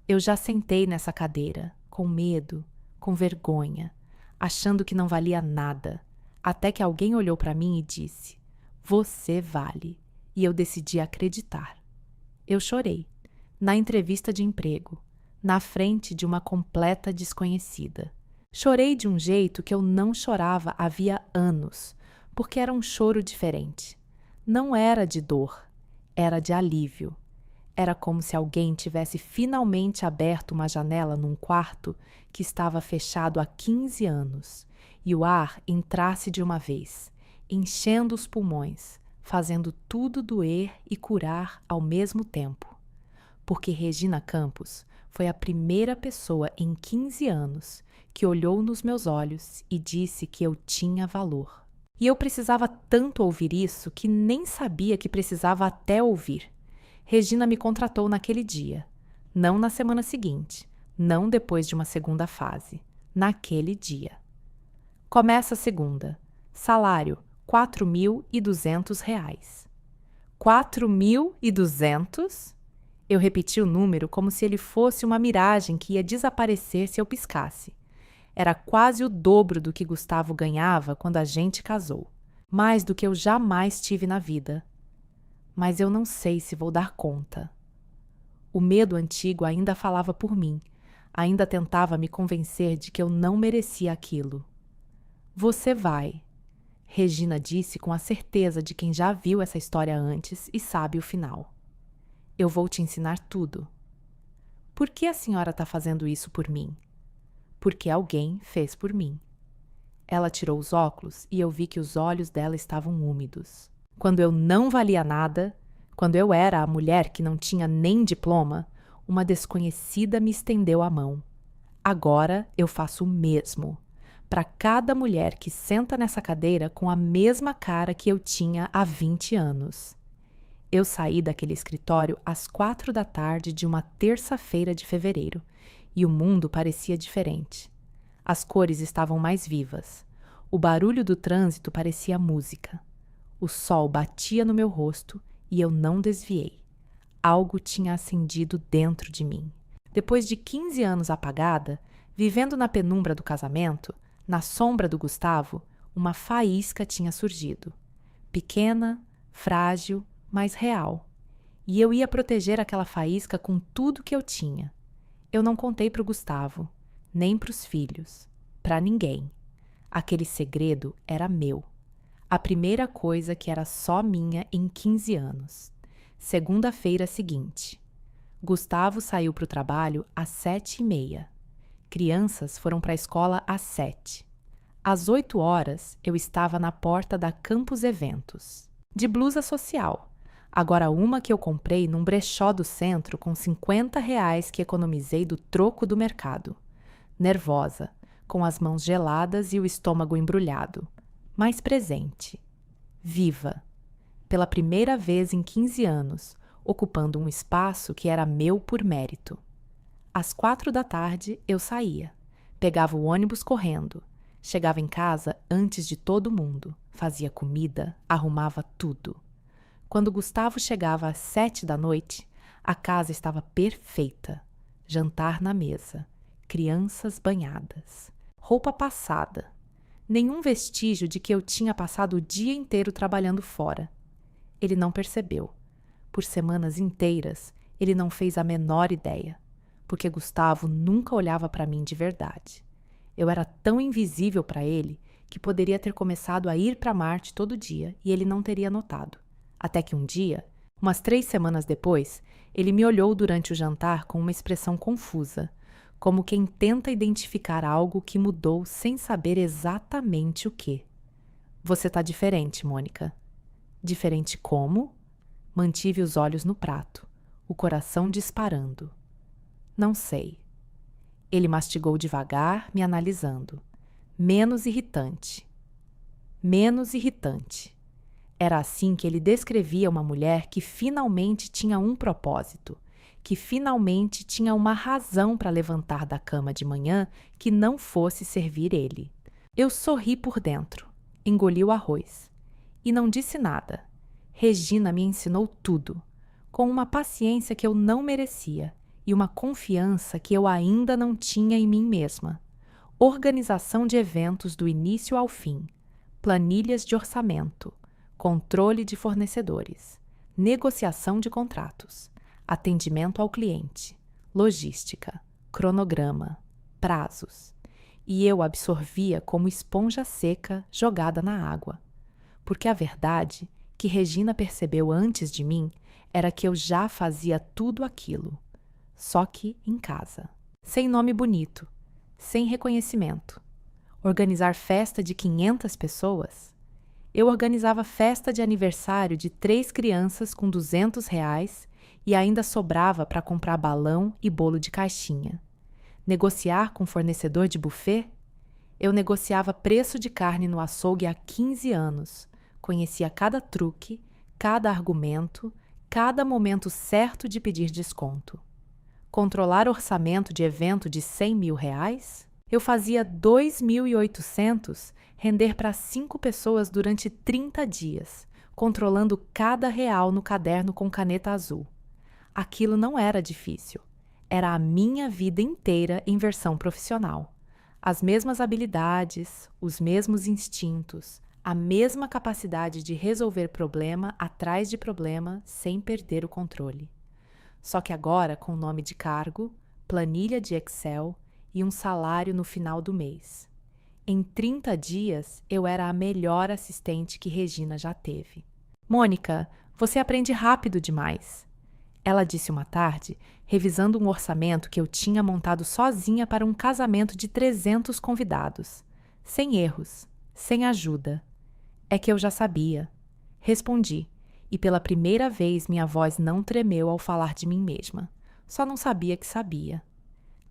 S1: Eu já sentei nessa cadeira, com medo, com vergonha, achando que não valia nada, até que alguém olhou para mim e disse: você vale. E eu decidi acreditar. Eu chorei, na entrevista de emprego, na frente de uma completa desconhecida. Chorei de um jeito que eu não chorava havia anos, porque era um choro diferente. Não era de dor, era de alívio. Era como se alguém tivesse finalmente aberto uma janela num quarto que estava fechado há 15 anos e o ar entrasse de uma vez, enchendo os pulmões, fazendo tudo doer e curar ao mesmo tempo. Porque Regina Campos foi a primeira pessoa em 15 anos que olhou nos meus olhos e disse que eu tinha valor. E eu precisava tanto ouvir isso que nem sabia que precisava até ouvir. Regina me contratou naquele dia, não na semana seguinte, não depois de uma segunda fase, naquele dia. Começa a segunda. Salário, R$ 4.200. 4.200? Eu repeti o número como se ele fosse uma miragem que ia desaparecer se eu piscasse. Era quase o dobro do que Gustavo ganhava quando a gente casou. Mais do que eu jamais tive na vida. Mas eu não sei se vou dar conta. O medo antigo ainda falava por mim, ainda tentava me convencer de que eu não merecia aquilo. Você vai, Regina disse com a certeza de quem já viu essa história antes e sabe o final. Eu vou te ensinar tudo. Por que a senhora está fazendo isso por mim? Porque alguém fez por mim. Ela tirou os óculos e eu vi que os olhos dela estavam úmidos. Quando eu não valia nada, quando eu era a mulher que não tinha nem diploma, uma desconhecida me estendeu a mão. Agora eu faço o mesmo. Para cada mulher que senta nessa cadeira com a mesma cara que eu tinha há 20 anos. Eu saí daquele escritório às 4 da tarde de uma terça-feira de fevereiro e o mundo parecia diferente. As cores estavam mais vivas. O barulho do trânsito parecia música. O sol batia no meu rosto e eu não desviei. Algo tinha acendido dentro de mim. Depois de 15 anos apagada, vivendo na penumbra do casamento, na sombra do Gustavo, uma faísca tinha surgido. Pequena, frágil, mas real. E eu ia proteger aquela faísca com tudo que eu tinha. Eu não contei para o Gustavo, nem para os filhos, para ninguém. Aquele segredo era meu. A primeira coisa que era só minha em 15 anos. Segunda-feira seguinte. Gustavo saiu para o trabalho às 7h30. Crianças foram para a escola às 7. Às 8 horas, eu estava na porta da Campus Eventos. De blusa social. Agora uma que eu comprei num brechó do centro com R$ 50 que economizei do troco do mercado. Nervosa, com as mãos geladas e o estômago embrulhado. Mas presente. Viva. Pela primeira vez em 15 anos, ocupando um espaço que era meu por mérito. Às 4 da tarde, eu saía. Pegava o ônibus correndo. Chegava em casa antes de todo mundo. Fazia comida, arrumava tudo. Quando Gustavo chegava às 7 da noite, a casa estava perfeita. Jantar na mesa. Crianças banhadas. Roupa passada. Nenhum vestígio de que eu tinha passado o dia inteiro trabalhando fora. Ele não percebeu. Por semanas inteiras, ele não fez a menor ideia, porque Gustavo nunca olhava para mim de verdade. Eu era tão invisível para ele que poderia ter começado a ir para Marte todo dia e ele não teria notado. Até que um dia, umas 3 semanas depois, ele me olhou durante o jantar com uma expressão confusa, como quem tenta identificar algo que mudou sem saber exatamente o que. Você tá diferente, Mônica. Diferente como? Mantive os olhos no prato, o coração disparando. Não sei. Ele mastigou devagar, me analisando. Menos irritante. Menos irritante. Era assim que ele descrevia uma mulher que finalmente tinha um propósito, que finalmente tinha uma razão para levantar da cama de manhã que não fosse servir ele. Eu sorri por dentro, engoli o arroz. E não disse nada. Regina me ensinou tudo, com uma paciência que eu não merecia e uma confiança que eu ainda não tinha em mim mesma. Organização de eventos do início ao fim, planilhas de orçamento, controle de fornecedores, negociação de contratos, atendimento ao cliente, logística, cronograma, prazos. E eu absorvia como esponja seca jogada na água. Porque a verdade, que Regina percebeu antes de mim, era que eu já fazia tudo aquilo, só que em casa. Sem nome bonito, sem reconhecimento. Organizar festa de 500 pessoas? Eu organizava festa de aniversário de 3 crianças com R$ 200 e ainda sobrava para comprar balão e bolo de caixinha. Negociar com fornecedor de buffet? Eu negociava preço de carne no açougue há 15 anos. Conhecia cada truque, cada argumento, cada momento certo de pedir desconto. Controlar orçamento de evento de R$ 100 mil? Eu fazia 2.800 render para 5 pessoas durante 30 dias, controlando cada real no caderno com caneta azul. Aquilo não era difícil. Era a minha vida inteira em versão profissional. As mesmas habilidades, os mesmos instintos, a mesma capacidade de resolver problema atrás de problema sem perder o controle. Só que agora com nome de cargo, planilha de Excel e um salário no final do mês. Em 30 dias, eu era a melhor assistente que Regina já teve. Mônica, você aprende rápido demais. Ela disse uma tarde, revisando um orçamento que eu tinha montado sozinha para um casamento de 300 convidados. Sem erros, sem ajuda. É que eu já sabia. Respondi, e pela primeira vez minha voz não tremeu ao falar de mim mesma. Só não sabia que sabia.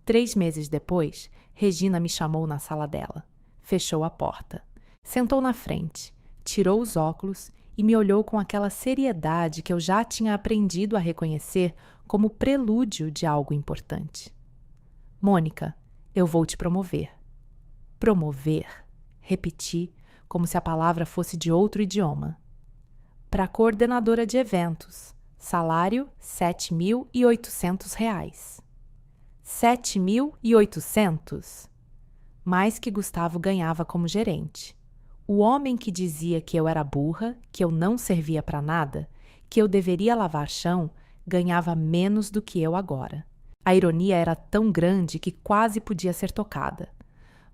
S1: 3 meses depois, Regina me chamou na sala dela. Fechou a porta. Sentou na frente, tirou os óculos e me olhou com aquela seriedade que eu já tinha aprendido a reconhecer como prelúdio de algo importante. Mônica, eu vou te promover. Promover, repeti, como se a palavra fosse de outro idioma. Para coordenadora de eventos, salário R$ 7.800. R$ 7.800? Mais que Gustavo ganhava como gerente. O homem que dizia que eu era burra, que eu não servia para nada, que eu deveria lavar chão, ganhava menos do que eu agora. A ironia era tão grande que quase podia ser tocada.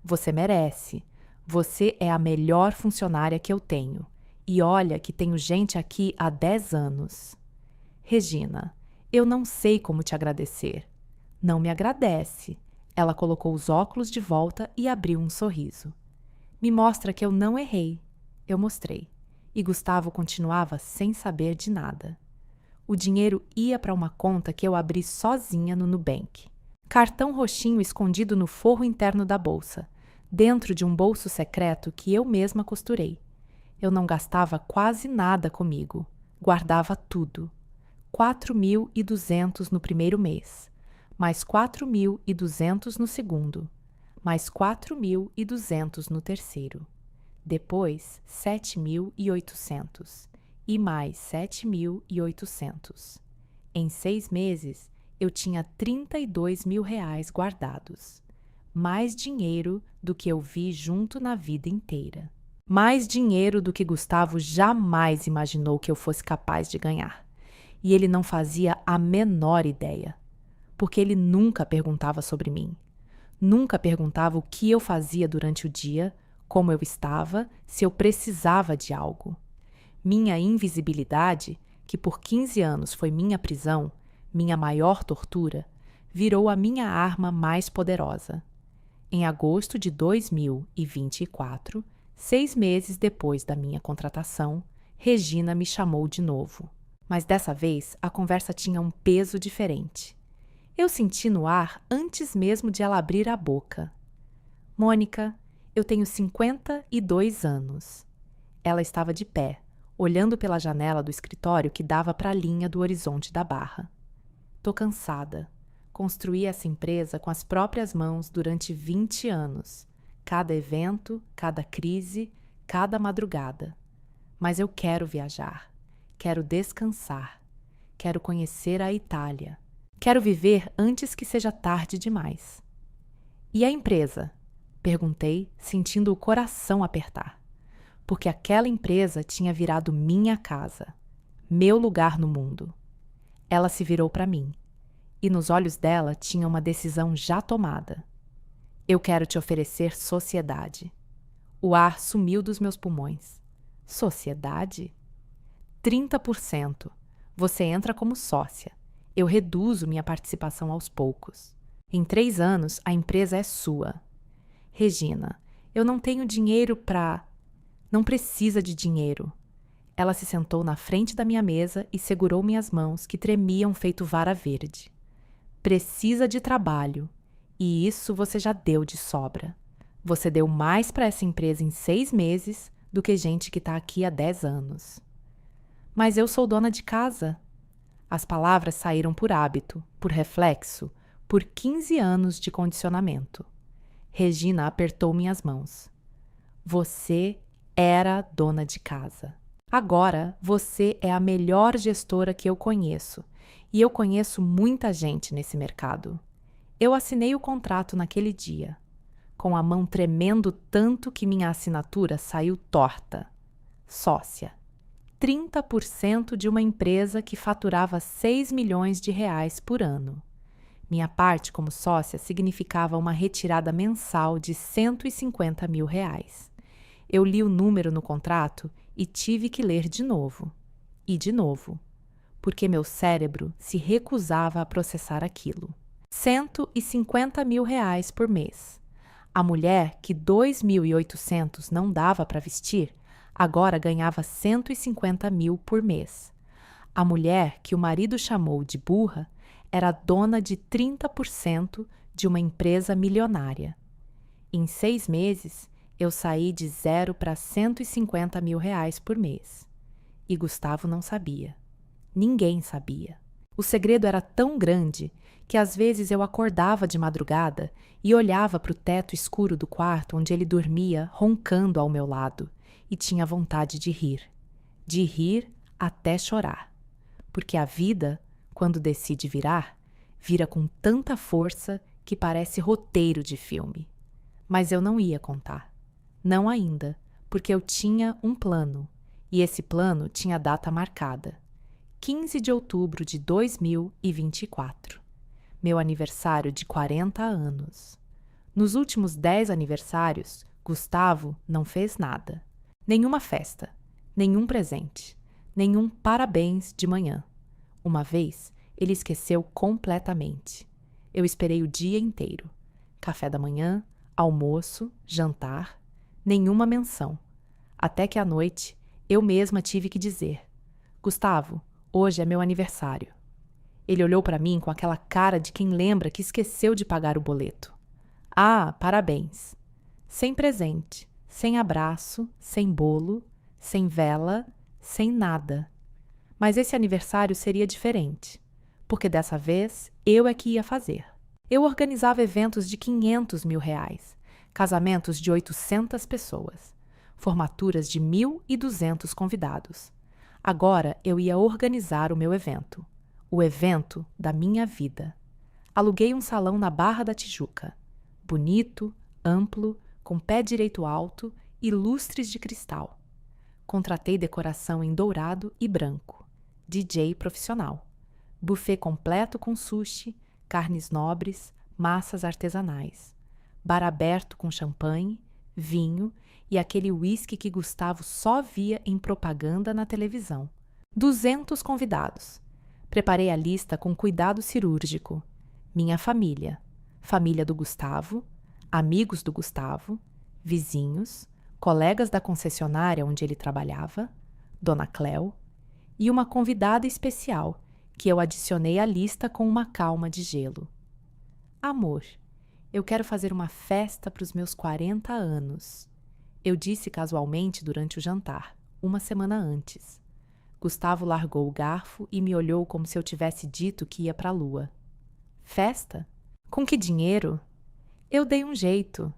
S1: Você merece. Você é a melhor funcionária que eu tenho. E olha que tenho gente aqui há 10 anos. Regina, eu não sei como te agradecer. Não me agradece. Ela colocou os óculos de volta e abriu um sorriso. Me mostra que eu não errei. Eu mostrei. E Gustavo continuava sem saber de nada. O dinheiro ia para uma conta que eu abri sozinha no Nubank. Cartão roxinho escondido no forro interno da bolsa, dentro de um bolso secreto que eu mesma costurei. Eu não gastava quase nada comigo. Guardava tudo. 4.200 no primeiro mês, mais 4.200 no segundo, mais 4.200 no terceiro. Depois, 7.800 e mais 7.800. Em 6 meses, eu tinha R$ 32 mil guardados. Mais dinheiro do que eu vi junto na vida inteira. Mais dinheiro do que Gustavo jamais imaginou que eu fosse capaz de ganhar. E ele não fazia a menor ideia, porque ele nunca perguntava sobre mim. Nunca perguntava o que eu fazia durante o dia, como eu estava, se eu precisava de algo. Minha invisibilidade, que por 15 anos foi minha prisão, minha maior tortura, virou a minha arma mais poderosa. Em agosto de 2024, 6 meses depois da minha contratação, Regina me chamou de novo. Mas dessa vez a conversa tinha um peso diferente. Eu senti no ar antes mesmo de ela abrir a boca. Mônica, eu tenho 52 anos. Ela estava de pé, olhando pela janela do escritório que dava para a linha do horizonte da Barra. Tô cansada. Construí essa empresa com as próprias mãos durante 20 anos. Cada evento, cada crise, cada madrugada. Mas eu quero viajar. Quero descansar. Quero conhecer a Itália. Quero viver antes que seja tarde demais. E a empresa? Perguntei, sentindo o coração apertar. Porque aquela empresa tinha virado minha casa, meu lugar no mundo. Ela se virou para mim. E nos olhos dela tinha uma decisão já tomada. Eu quero te oferecer sociedade. O ar sumiu dos meus pulmões. Sociedade? 30%. Você entra como sócia. Eu reduzo minha participação aos poucos. Em 3 anos, a empresa é sua. Regina, eu não tenho dinheiro pra... Não precisa de dinheiro. Ela se sentou na frente da minha mesa e segurou minhas mãos, que tremiam feito vara verde. Precisa de trabalho. E isso você já deu de sobra. Você deu mais para essa empresa em 6 meses do que gente que está aqui há 10 anos. Mas eu sou dona de casa. As palavras saíram por hábito, por reflexo, por 15 anos de condicionamento. Regina apertou minhas mãos. Você era dona de casa. Agora você é a melhor gestora que eu conheço, e eu conheço muita gente nesse mercado. Eu assinei o contrato naquele dia, com a mão tremendo tanto que minha assinatura saiu torta. Sócia. 30% de uma empresa que faturava 6 milhões de reais por ano. Minha parte como sócia significava uma retirada mensal de 150 mil reais. Eu li o número no contrato e tive que ler de novo. E de novo. Porque meu cérebro se recusava a processar aquilo. 150 mil reais por mês. A mulher que 2.800 não dava para vestir, agora ganhava 150 mil por mês. A mulher que o marido chamou de burra era dona de 30% de uma empresa milionária. Em 6 meses, eu saí de 0 para 150 mil reais por mês. E Gustavo não sabia. Ninguém sabia. O segredo era tão grande que às vezes eu acordava de madrugada e olhava para o teto escuro do quarto onde ele dormia roncando ao meu lado e tinha vontade de rir até chorar. Porque a vida, quando decide virar, vira com tanta força que parece roteiro de filme. Mas eu não ia contar. Não ainda, porque eu tinha um plano, e esse plano tinha data marcada. 15 de outubro de 2024. Meu aniversário de 40 anos. Nos últimos 10 aniversários, Gustavo não fez nada. Nenhuma festa, nenhum presente, nenhum parabéns de manhã. Uma vez, ele esqueceu completamente. Eu esperei o dia inteiro. Café da manhã, almoço, jantar, nenhuma menção. Até que à noite, eu mesma tive que dizer: Gustavo, hoje é meu aniversário. Ele olhou para mim com aquela cara de quem lembra que esqueceu de pagar o boleto. Ah, parabéns. Sem presente, sem abraço, sem bolo, sem vela, sem nada. Mas esse aniversário seria diferente, porque dessa vez eu é que ia fazer. Eu organizava eventos de 500 mil reais, casamentos de 800 pessoas, formaturas de 1.200 convidados. Agora eu ia organizar o meu evento, o evento da minha vida. Aluguei um salão na Barra da Tijuca, bonito, amplo, com pé direito alto e lustres de cristal. Contratei decoração em dourado e branco, DJ profissional, buffet completo com sushi, carnes nobres, massas artesanais, bar aberto com champanhe, vinho e aquele uísque que Gustavo só via em propaganda na televisão. 200 convidados. Preparei a lista com cuidado cirúrgico. Minha família, família do Gustavo, amigos do Gustavo, vizinhos, colegas da concessionária onde ele trabalhava, Dona Cléo, e uma convidada especial que eu adicionei à lista com uma calma de gelo. Amor, eu quero fazer uma festa para os meus 40 anos. Eu disse casualmente durante o jantar, uma semana antes. Gustavo largou o garfo e me olhou como se eu tivesse dito que ia para a lua. Festa? Com que dinheiro? Eu dei um jeito.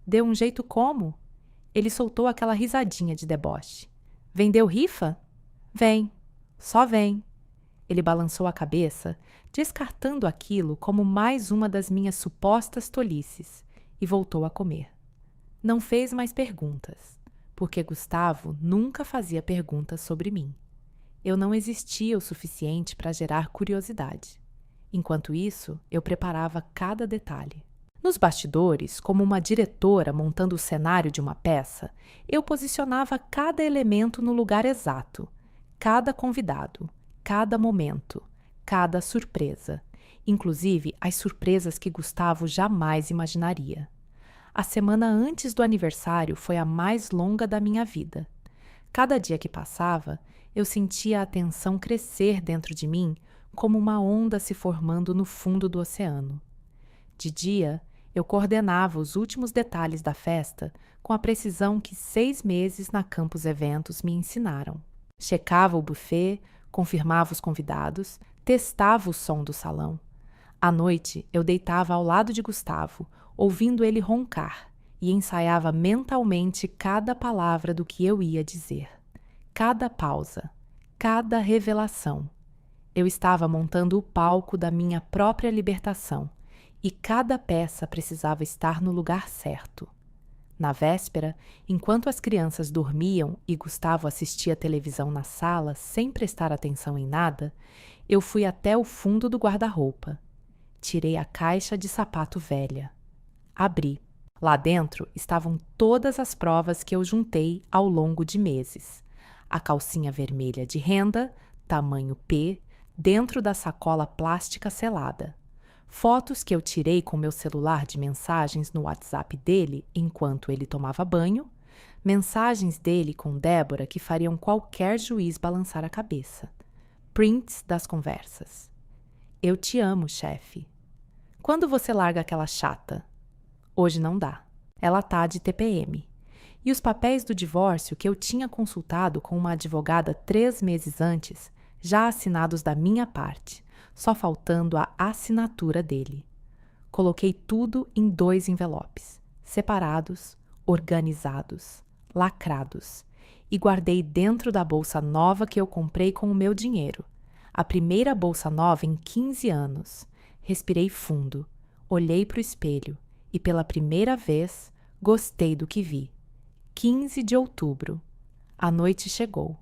S1: Deu um jeito como? Ele soltou aquela risadinha de deboche. Vendeu rifa? Vem. Só vem. Ele balançou a cabeça, descartando aquilo como mais uma das minhas supostas tolices, e voltou a comer. Não fez mais perguntas, porque Gustavo nunca fazia perguntas sobre mim. Eu não existia o suficiente para gerar curiosidade. Enquanto isso, eu preparava cada detalhe. Nos bastidores, como uma diretora montando o cenário de uma peça, eu posicionava cada elemento no lugar exato, cada convidado, cada momento, cada surpresa, inclusive as surpresas que Gustavo jamais imaginaria. A semana antes do aniversário foi a mais longa da minha vida. Cada dia que passava, eu sentia a tensão crescer dentro de mim como uma onda se formando no fundo do oceano. De dia, eu coordenava os últimos detalhes da festa com a precisão que 6 meses na Campus Eventos me ensinaram. Checava o buffet, confirmava os convidados, testava o som do salão. À noite, eu deitava ao lado de Gustavo, ouvindo ele roncar, e ensaiava mentalmente cada palavra do que eu ia dizer. Cada pausa, cada revelação. Eu estava montando o palco da minha própria libertação, e cada peça precisava estar no lugar certo. Na véspera, enquanto as crianças dormiam e Gustavo assistia televisão na sala sem prestar atenção em nada, eu fui até o fundo do guarda-roupa. Tirei a caixa de sapato velha. Abri. Lá dentro estavam todas as provas que eu juntei ao longo de meses. A calcinha vermelha de renda, tamanho P, dentro da sacola plástica selada. Fotos que eu tirei com meu celular de mensagens no WhatsApp dele enquanto ele tomava banho. Mensagens dele com Débora que fariam qualquer juiz balançar a cabeça. Prints das conversas. Eu te amo, chefe. Quando você larga aquela chata? Hoje não dá. Ela tá de TPM. E os papéis do divórcio que eu tinha consultado com uma advogada 3 meses antes, já assinados da minha parte, só faltando a assinatura dele. Coloquei tudo em 2 envelopes, separados, organizados, lacrados, e guardei dentro da bolsa nova que eu comprei com o meu dinheiro. A primeira bolsa nova em 15 anos. Respirei fundo, olhei para o espelho e pela primeira vez gostei do que vi. 15 de outubro. A noite chegou.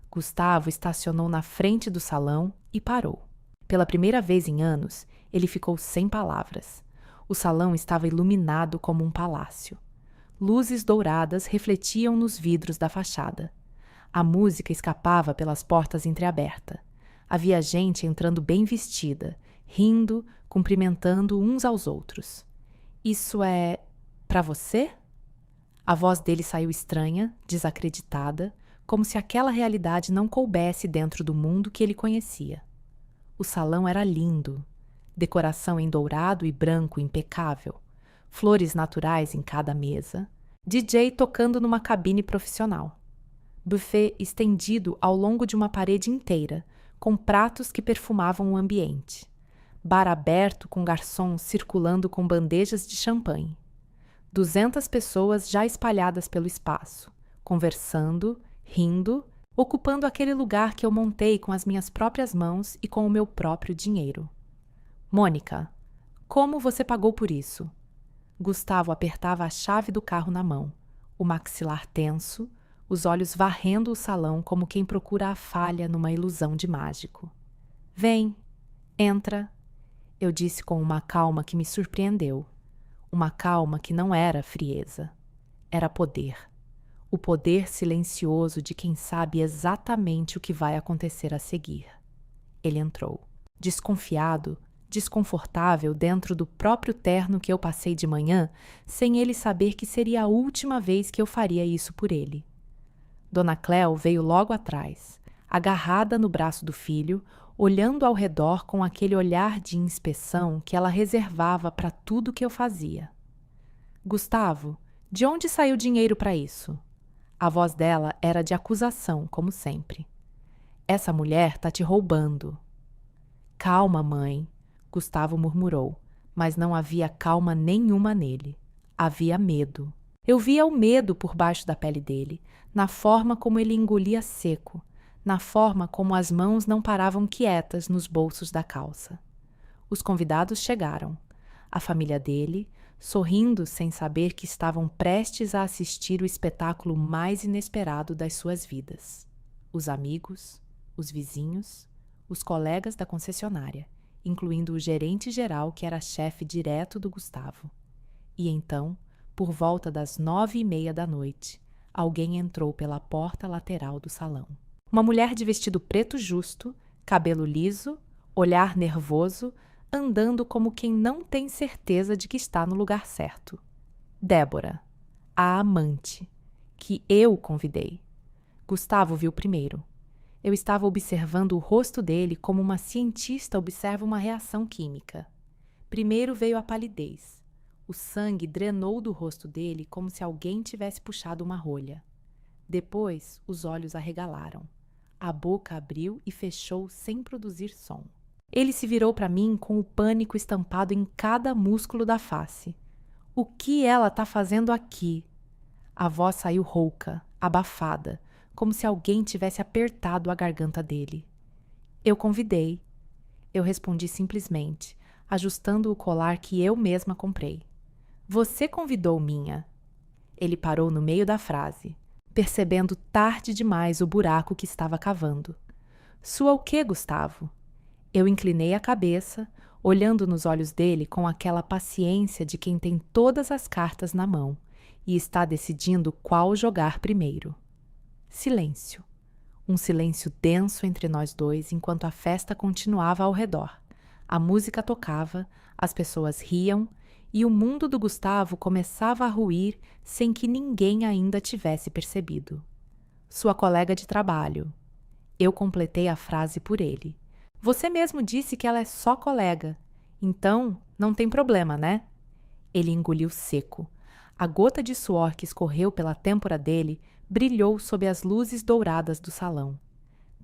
S1: Gustavo estacionou na frente do salão e parou. Pela primeira vez em anos, ele ficou sem palavras. O salão estava iluminado como um palácio. Luzes douradas refletiam nos vidros da fachada. A música escapava pelas portas entreabertas. Havia gente entrando bem vestida, rindo, cumprimentando uns aos outros. Isso é para você? A voz dele saiu estranha, desacreditada, como se aquela realidade não coubesse dentro do mundo que ele conhecia. O salão era lindo, decoração em dourado e branco impecável, flores naturais em cada mesa, DJ tocando numa cabine profissional, buffet estendido ao longo de uma parede inteira, com pratos que perfumavam o ambiente, bar aberto com garçons circulando com bandejas de champanhe. 200 pessoas já espalhadas pelo espaço, conversando, rindo, ocupando aquele lugar que eu montei com as minhas próprias mãos e com o meu próprio dinheiro. Mônica, como você pagou por isso? Gustavo apertava a chave do carro na mão, o maxilar tenso, os olhos varrendo o salão como quem procura a falha numa ilusão de mágico. Vem, entra, eu disse com uma calma que me surpreendeu. Uma calma que não era frieza. Era poder. O poder silencioso de quem sabe exatamente o que vai acontecer a seguir. Ele entrou. Desconfiado, desconfortável dentro do próprio terno que eu passei de manhã, sem ele saber que seria a última vez que eu faria isso por ele. Dona Cléo veio logo atrás, agarrada no braço do filho, olhando ao redor com aquele olhar de inspeção que ela reservava para tudo que eu fazia. Gustavo, de onde saiu dinheiro para isso? A voz dela era de acusação, como sempre. Essa mulher tá te roubando. Calma, mãe, Gustavo murmurou, mas não havia calma nenhuma nele. Havia medo. Eu via o medo por baixo da pele dele, na forma como ele engolia seco, na forma como as mãos não paravam quietas nos bolsos da calça. Os convidados chegaram. A família dele, sorrindo sem saber que estavam prestes a assistir o espetáculo mais inesperado das suas vidas. Os amigos, os vizinhos, os colegas da concessionária, incluindo o gerente-geral que era chefe direto do Gustavo. E então, por volta das 9h30 da noite, alguém entrou pela porta lateral do salão. Uma mulher de vestido preto justo, Cabelo liso, olhar nervoso, andando como quem não tem certeza de que está no lugar certo. Débora, a amante, que eu convidei. Gustavo viu primeiro. Eu estava observando o rosto dele como uma cientista observa uma reação química. Primeiro veio a palidez. O sangue drenou do rosto dele como se alguém tivesse puxado uma rolha. Depois, os olhos arregalaram. A boca abriu e fechou sem produzir som. Ele se virou para mim com o pânico estampado em cada músculo da face. O que ela está fazendo aqui? A voz saiu rouca, abafada, como se alguém tivesse apertado a garganta dele. Eu convidei. Eu respondi simplesmente, ajustando o colar que eu mesma comprei. Você convidou, minha. Ele parou no meio da frase, percebendo tarde demais o buraco que estava cavando. Sua o quê, Gustavo? Eu inclinei a cabeça, olhando nos olhos dele com aquela paciência de quem tem todas as cartas na mão e está decidindo qual jogar primeiro. Silêncio. Um silêncio denso entre nós dois enquanto a festa continuava ao redor. A música tocava, as pessoas riam e o mundo do Gustavo começava a ruir sem que ninguém ainda tivesse percebido. Sua colega de trabalho. Eu completei a frase por ele. Você mesmo disse que ela é só colega. Então, não tem problema, né? Ele engoliu seco. A gota de suor que escorreu pela têmpora dele brilhou sob as luzes douradas do salão.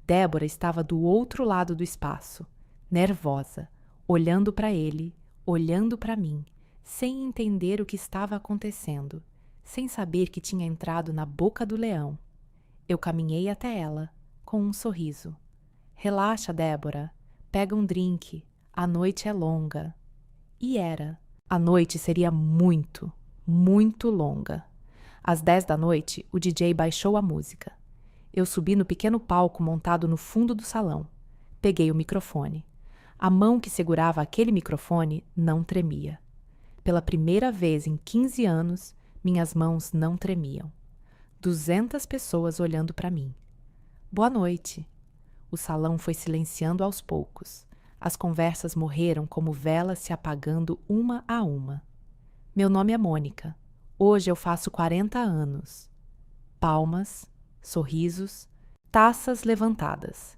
S1: Débora estava do outro lado do espaço, nervosa, olhando para ele, olhando para mim, sem entender o que estava acontecendo, sem saber que tinha entrado na boca do leão. Eu caminhei até ela, com um sorriso. Relaxa, Débora. Pega um drink. A noite é longa. E era. A noite seria muito, muito longa. Às 10 da noite, o DJ baixou a música. Eu subi no pequeno palco montado no fundo do salão. Peguei o microfone. A mão que segurava aquele microfone não tremia. Pela primeira vez em 15 anos, minhas mãos não tremiam. 200 pessoas olhando para mim. Boa noite. O salão foi silenciando aos poucos. As conversas morreram como velas se apagando uma a uma. Meu nome é Mônica. Hoje eu faço 40 anos. Palmas, sorrisos, taças levantadas.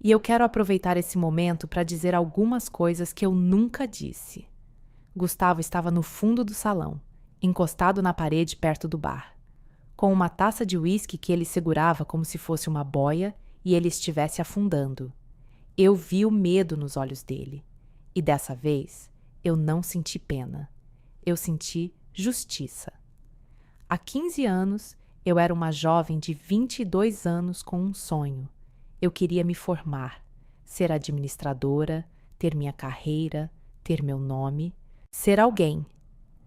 S1: E eu quero aproveitar esse momento para dizer algumas coisas que eu nunca disse. Gustavo estava no fundo do salão, encostado na parede perto do bar, com uma taça de uísque que ele segurava como se fosse uma boia e ele estivesse afundando. Eu vi o medo nos olhos dele. E dessa vez, eu não senti pena. Eu senti justiça. Há 15 anos, eu era uma jovem de 22 anos com um sonho. Eu queria me formar, ser administradora, ter minha carreira, ter meu nome, ser alguém.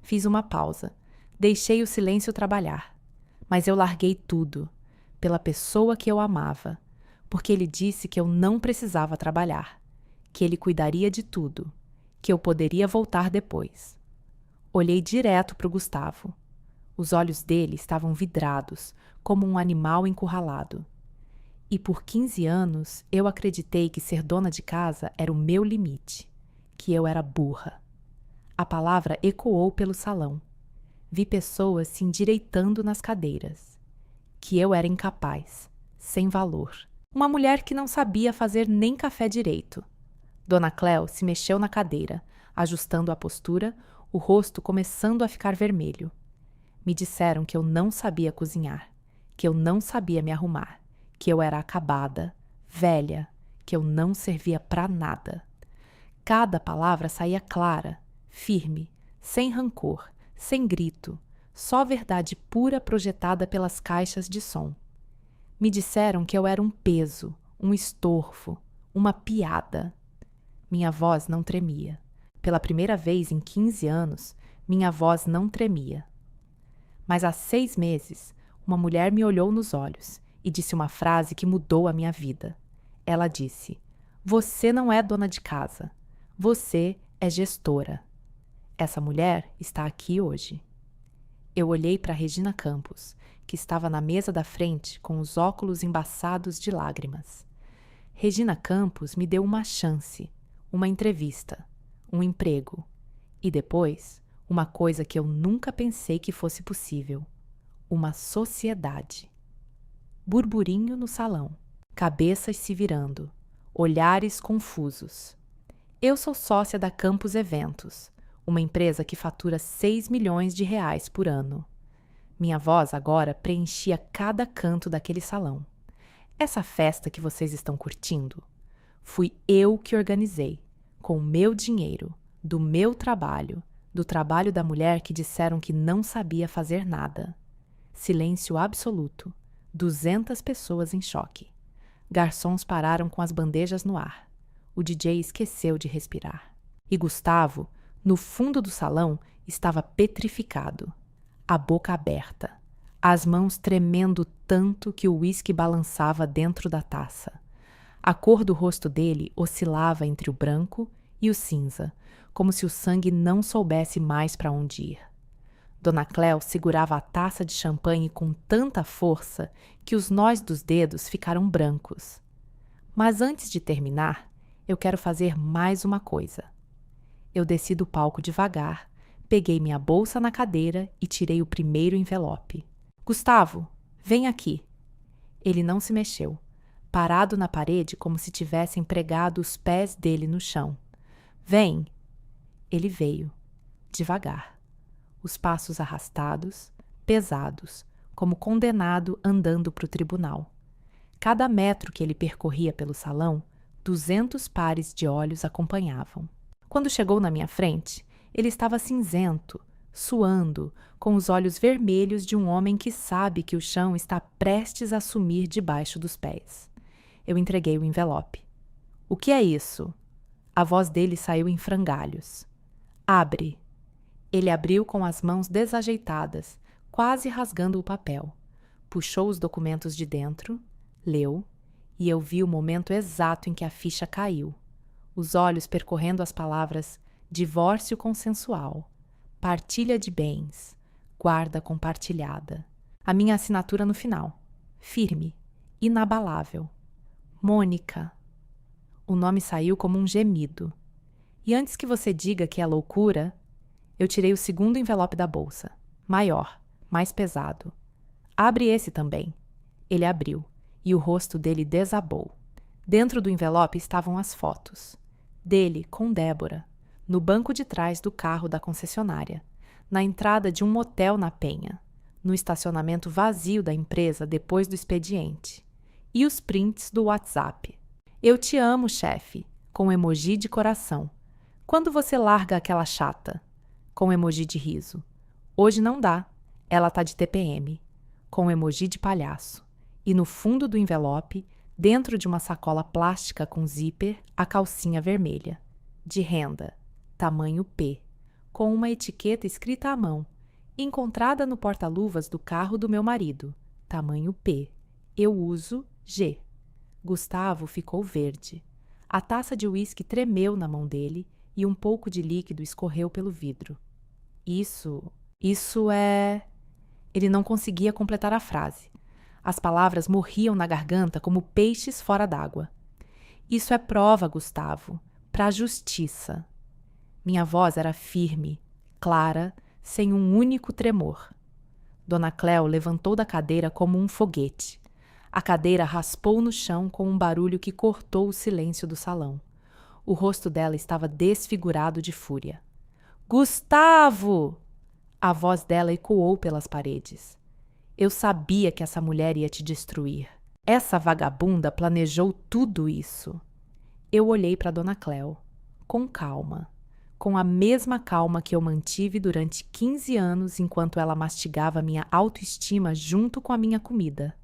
S1: Fiz uma pausa. Deixei o silêncio trabalhar. Mas eu larguei tudo, pela pessoa que eu amava, porque ele disse que eu não precisava trabalhar, que ele cuidaria de tudo, que eu poderia voltar depois. Olhei direto para o Gustavo. Os olhos dele estavam vidrados, como um animal encurralado. E por 15 anos eu acreditei que ser dona de casa era o meu limite, que eu era burra. A palavra ecoou pelo salão. Vi pessoas se endireitando nas cadeiras. Que eu era incapaz, sem valor. Uma mulher que não sabia fazer nem café direito. Dona Cléo se mexeu na cadeira, ajustando a postura, o rosto começando a ficar vermelho. Me disseram que eu não sabia cozinhar, que eu não sabia me arrumar, que eu era acabada, velha, que eu não servia para nada. Cada palavra saía clara, firme, sem rancor, sem grito, só verdade pura projetada pelas caixas de som. Me disseram que eu era um peso, um estorvo, uma piada. Minha voz não tremia. Pela primeira vez em 15 anos, minha voz não tremia. Mas há 6 meses, uma mulher me olhou nos olhos e disse uma frase que mudou a minha vida. Ela disse: "Você não é dona de casa. Você é gestora." Essa mulher está aqui hoje. Eu olhei para Regina Campos, que estava na mesa da frente com os óculos embaçados de lágrimas. Regina Campos me deu uma chance, uma entrevista, um emprego e depois uma coisa que eu nunca pensei que fosse possível: uma sociedade. Burburinho no salão, cabeças se virando, olhares confusos. Eu sou sócia da Campos Eventos, uma empresa que fatura 6 milhões de reais por ano. Minha voz agora preenchia cada canto daquele salão. Essa festa que vocês estão curtindo, fui eu que organizei, com o meu dinheiro, do meu trabalho, do trabalho da mulher que disseram que não sabia fazer nada. Silêncio absoluto, 200 pessoas em choque. Garçons pararam com as bandejas no ar. O DJ esqueceu de respirar. E Gustavo, no fundo do salão, estava petrificado, a boca aberta, as mãos tremendo tanto que o uísque balançava dentro da taça. A cor do rosto dele oscilava entre o branco e o cinza, como se o sangue não soubesse mais para onde ir. Dona Cléo segurava a taça de champanhe com tanta força que os nós dos dedos ficaram brancos. Mas antes de terminar, eu quero fazer mais uma coisa. Eu desci do palco devagar, peguei minha bolsa na cadeira e tirei o primeiro envelope. Gustavo, vem aqui. Ele não se mexeu, parado na parede como se tivessem pregado os pés dele no chão. Vem. Ele veio, devagar. Os passos arrastados, pesados, como condenado andando para o tribunal. Cada metro que ele percorria pelo salão, 200 pares de olhos acompanhavam. Quando chegou na minha frente, ele estava cinzento, suando, com os olhos vermelhos de um homem que sabe que o chão está prestes a sumir debaixo dos pés. Eu entreguei o envelope. O que é isso? A voz dele saiu em frangalhos. Abre. Ele abriu com as mãos desajeitadas, quase rasgando o papel. Puxou os documentos de dentro, leu, e eu vi o momento exato em que a ficha caiu. Os olhos percorrendo as palavras divórcio consensual, partilha de bens, guarda compartilhada. A minha assinatura no final, firme, inabalável. Mônica. O nome saiu como um gemido. E antes que você diga que é loucura, eu tirei o segundo envelope da bolsa, maior, mais pesado. Abre esse também. Ele abriu, e o rosto dele desabou. Dentro do envelope estavam as fotos. Dele com Débora, no banco de trás do carro da concessionária, na entrada de um motel na Penha, no estacionamento vazio da empresa depois do expediente. E os prints do WhatsApp. Eu te amo, chefe, com emoji de coração. Quando você larga aquela chata? Com emoji de riso. Hoje não dá, ela tá de TPM. Com emoji de palhaço. E no fundo do envelope, dentro de uma sacola plástica com zíper, a calcinha vermelha. De renda, tamanho P, com uma etiqueta escrita à mão, encontrada no porta-luvas do carro do meu marido. Tamanho P. Eu uso G. Gustavo ficou verde. A taça de uísque tremeu na mão dele e um pouco de líquido escorreu pelo vidro. Isso é... Ele não conseguia completar a frase. As palavras morriam na garganta como peixes fora d'água. Isso é prova, Gustavo, para a justiça. Minha voz era firme, clara, sem um único tremor. Dona Cléo levantou da cadeira como um foguete. A cadeira raspou no chão com um barulho que cortou o silêncio do salão. O rosto dela estava desfigurado de fúria. Gustavo! A voz dela ecoou pelas paredes. Eu sabia que essa mulher ia te destruir. Essa vagabunda planejou tudo isso. Eu olhei para Dona Cléo, com calma, com a mesma calma que eu mantive durante 15 anos enquanto ela mastigava minha autoestima junto com a minha comida.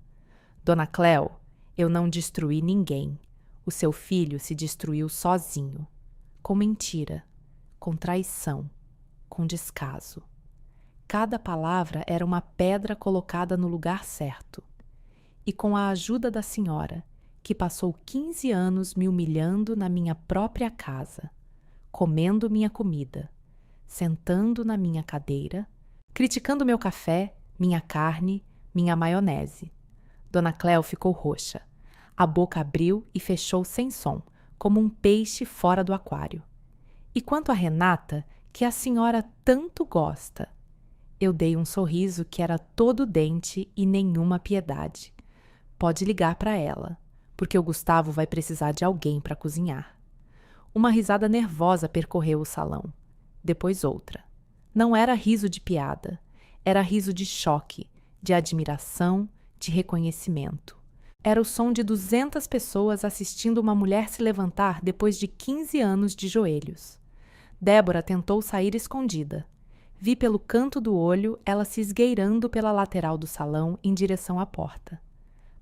S1: Dona Cléo, eu não destruí ninguém. O seu filho se destruiu sozinho, com mentira, com traição, com descaso. Cada palavra era uma pedra colocada no lugar certo. E com a ajuda da senhora, que passou 15 anos me humilhando na minha própria casa, comendo minha comida, sentando na minha cadeira, criticando meu café, minha carne, minha maionese. Dona Cléo ficou roxa. A boca abriu e fechou sem som, como um peixe fora do aquário. E quanto a Renata, que a senhora tanto gosta? Eu dei um sorriso que era todo dente e nenhuma piedade. Pode ligar para ela, porque o Gustavo vai precisar de alguém para cozinhar. Uma risada nervosa percorreu o salão. Depois outra. Não era riso de piada. Era riso de choque, de admiração, de reconhecimento. Era o som de 200 pessoas assistindo uma mulher se levantar depois de 15 anos de joelhos. Débora tentou sair escondida. Vi pelo canto do olho ela se esgueirando pela lateral do salão em direção à porta.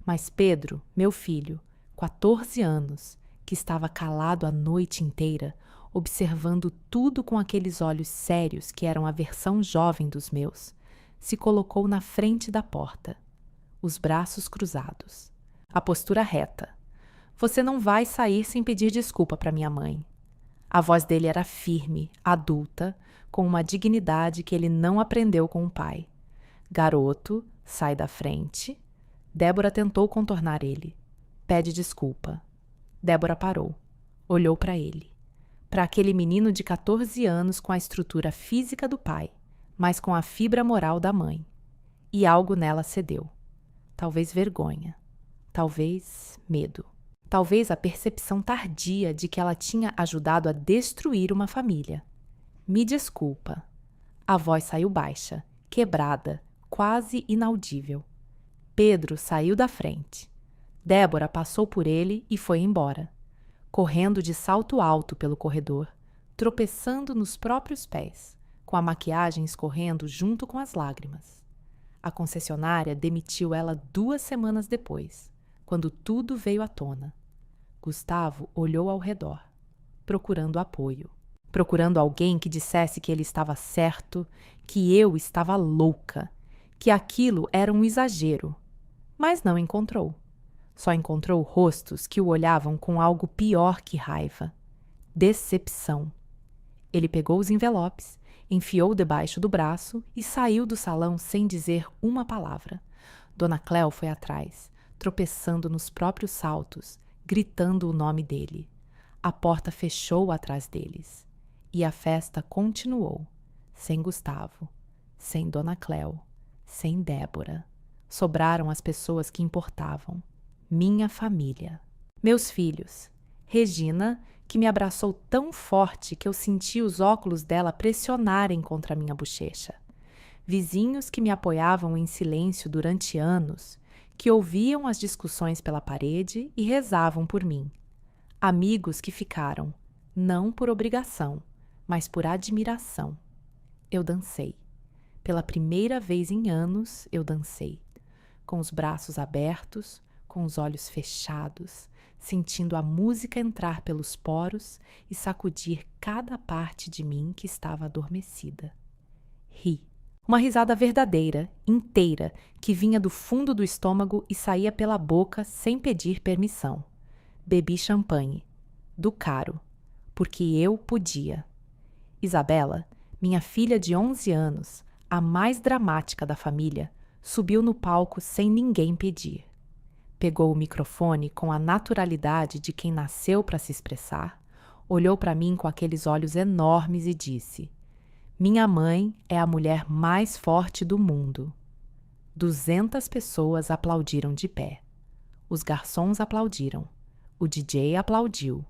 S1: Mas Pedro, meu filho, 14 anos, que estava calado a noite inteira, observando tudo com aqueles olhos sérios que eram a versão jovem dos meus, se colocou na frente da porta, os braços cruzados, a postura reta. Você não vai sair sem pedir desculpa para minha mãe. A voz dele era firme, adulta, com uma dignidade que ele não aprendeu com o pai. Garoto, sai da frente. Débora tentou contornar ele. Pede desculpa. Débora parou. Olhou para ele. Para aquele menino de 14 anos com a estrutura física do pai, mas com a fibra moral da mãe. E algo nela cedeu. Talvez vergonha. Talvez medo. Talvez a percepção tardia de que ela tinha ajudado a destruir uma família. Me desculpa. A voz saiu baixa, quebrada, quase inaudível. Pedro saiu da frente. Débora passou por ele e foi embora, correndo de salto alto pelo corredor, tropeçando nos próprios pés, com a maquiagem escorrendo junto com as lágrimas. A concessionária demitiu ela 2 semanas depois, quando tudo veio à tona. Gustavo olhou ao redor, procurando apoio, procurando alguém que dissesse que ele estava certo, que eu estava louca, que aquilo era um exagero, mas não encontrou. Só encontrou rostos que o olhavam com algo pior que raiva: decepção. Ele pegou os envelopes, enfiou debaixo do braço e saiu do salão sem dizer uma palavra. Dona Cléo foi atrás, tropeçando nos próprios saltos, gritando o nome dele. A porta fechou atrás deles. E a festa continuou, sem Gustavo, sem Dona Cléo, sem Débora. Sobraram as pessoas que importavam. Minha família. Meus filhos. Regina, que me abraçou tão forte que eu senti os óculos dela pressionarem contra a minha bochecha. Vizinhos que me apoiavam em silêncio durante anos, que ouviam as discussões pela parede e rezavam por mim. Amigos que ficaram, não por obrigação, mas por admiração. Eu dancei. Pela primeira vez em anos, eu dancei. Com os braços abertos, com os olhos fechados, sentindo a música entrar pelos poros e sacudir cada parte de mim que estava adormecida. Ri. Uma risada verdadeira, inteira, que vinha do fundo do estômago e saía pela boca sem pedir permissão. Bebi champanhe. Do caro. Porque eu podia. Isabela, minha filha de 11 anos, a mais dramática da família, subiu no palco sem ninguém pedir. Pegou o microfone com a naturalidade de quem nasceu para se expressar, olhou para mim com aqueles olhos enormes e disse: minha mãe é a mulher mais forte do mundo. 200 pessoas aplaudiram de pé. Os garçons aplaudiram. O DJ aplaudiu.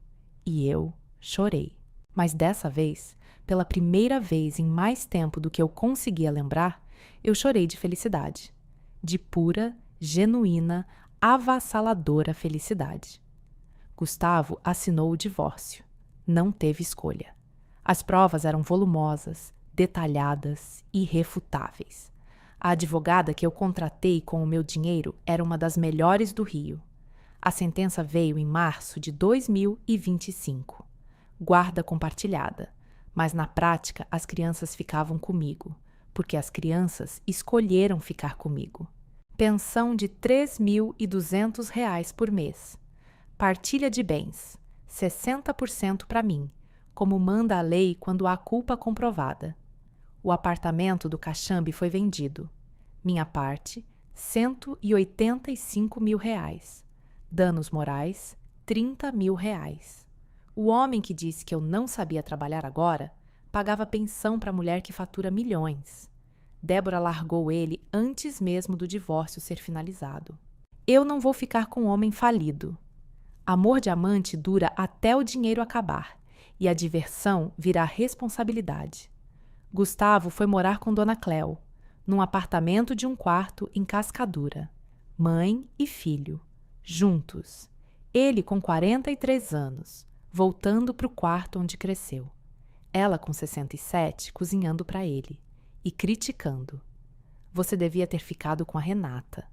S1: E eu chorei. Mas dessa vez, pela primeira vez em mais tempo do que eu conseguia lembrar, eu chorei de felicidade. De pura, genuína, avassaladora felicidade. Gustavo assinou o divórcio. Não teve escolha. As provas eram volumosas, detalhadas, irrefutáveis. A advogada que eu contratei com o meu dinheiro era uma das melhores do Rio. A sentença veio em março de 2025. Guarda compartilhada. Mas na prática as crianças ficavam comigo, porque as crianças escolheram ficar comigo. Pensão de R$ 3.200 por mês. Partilha de bens, 60% para mim, como manda a lei quando há culpa comprovada. O apartamento do Caxambe foi vendido. Minha parte, R$ 185.000. Danos morais, R$ 30.000. O homem que disse que eu não sabia trabalhar agora pagava pensão para a mulher que fatura milhões. Débora largou ele antes mesmo do divórcio ser finalizado. Eu não vou ficar com um homem falido. Amor de amante dura até o dinheiro acabar e a diversão virá responsabilidade. Gustavo foi morar com Dona Cléo, num apartamento de um quarto em Cascadura. Mãe e filho, juntos. Ele com 43 anos, voltando para o quarto onde cresceu. Ela com 67, cozinhando para ele e criticando. Você devia ter ficado com a Renata.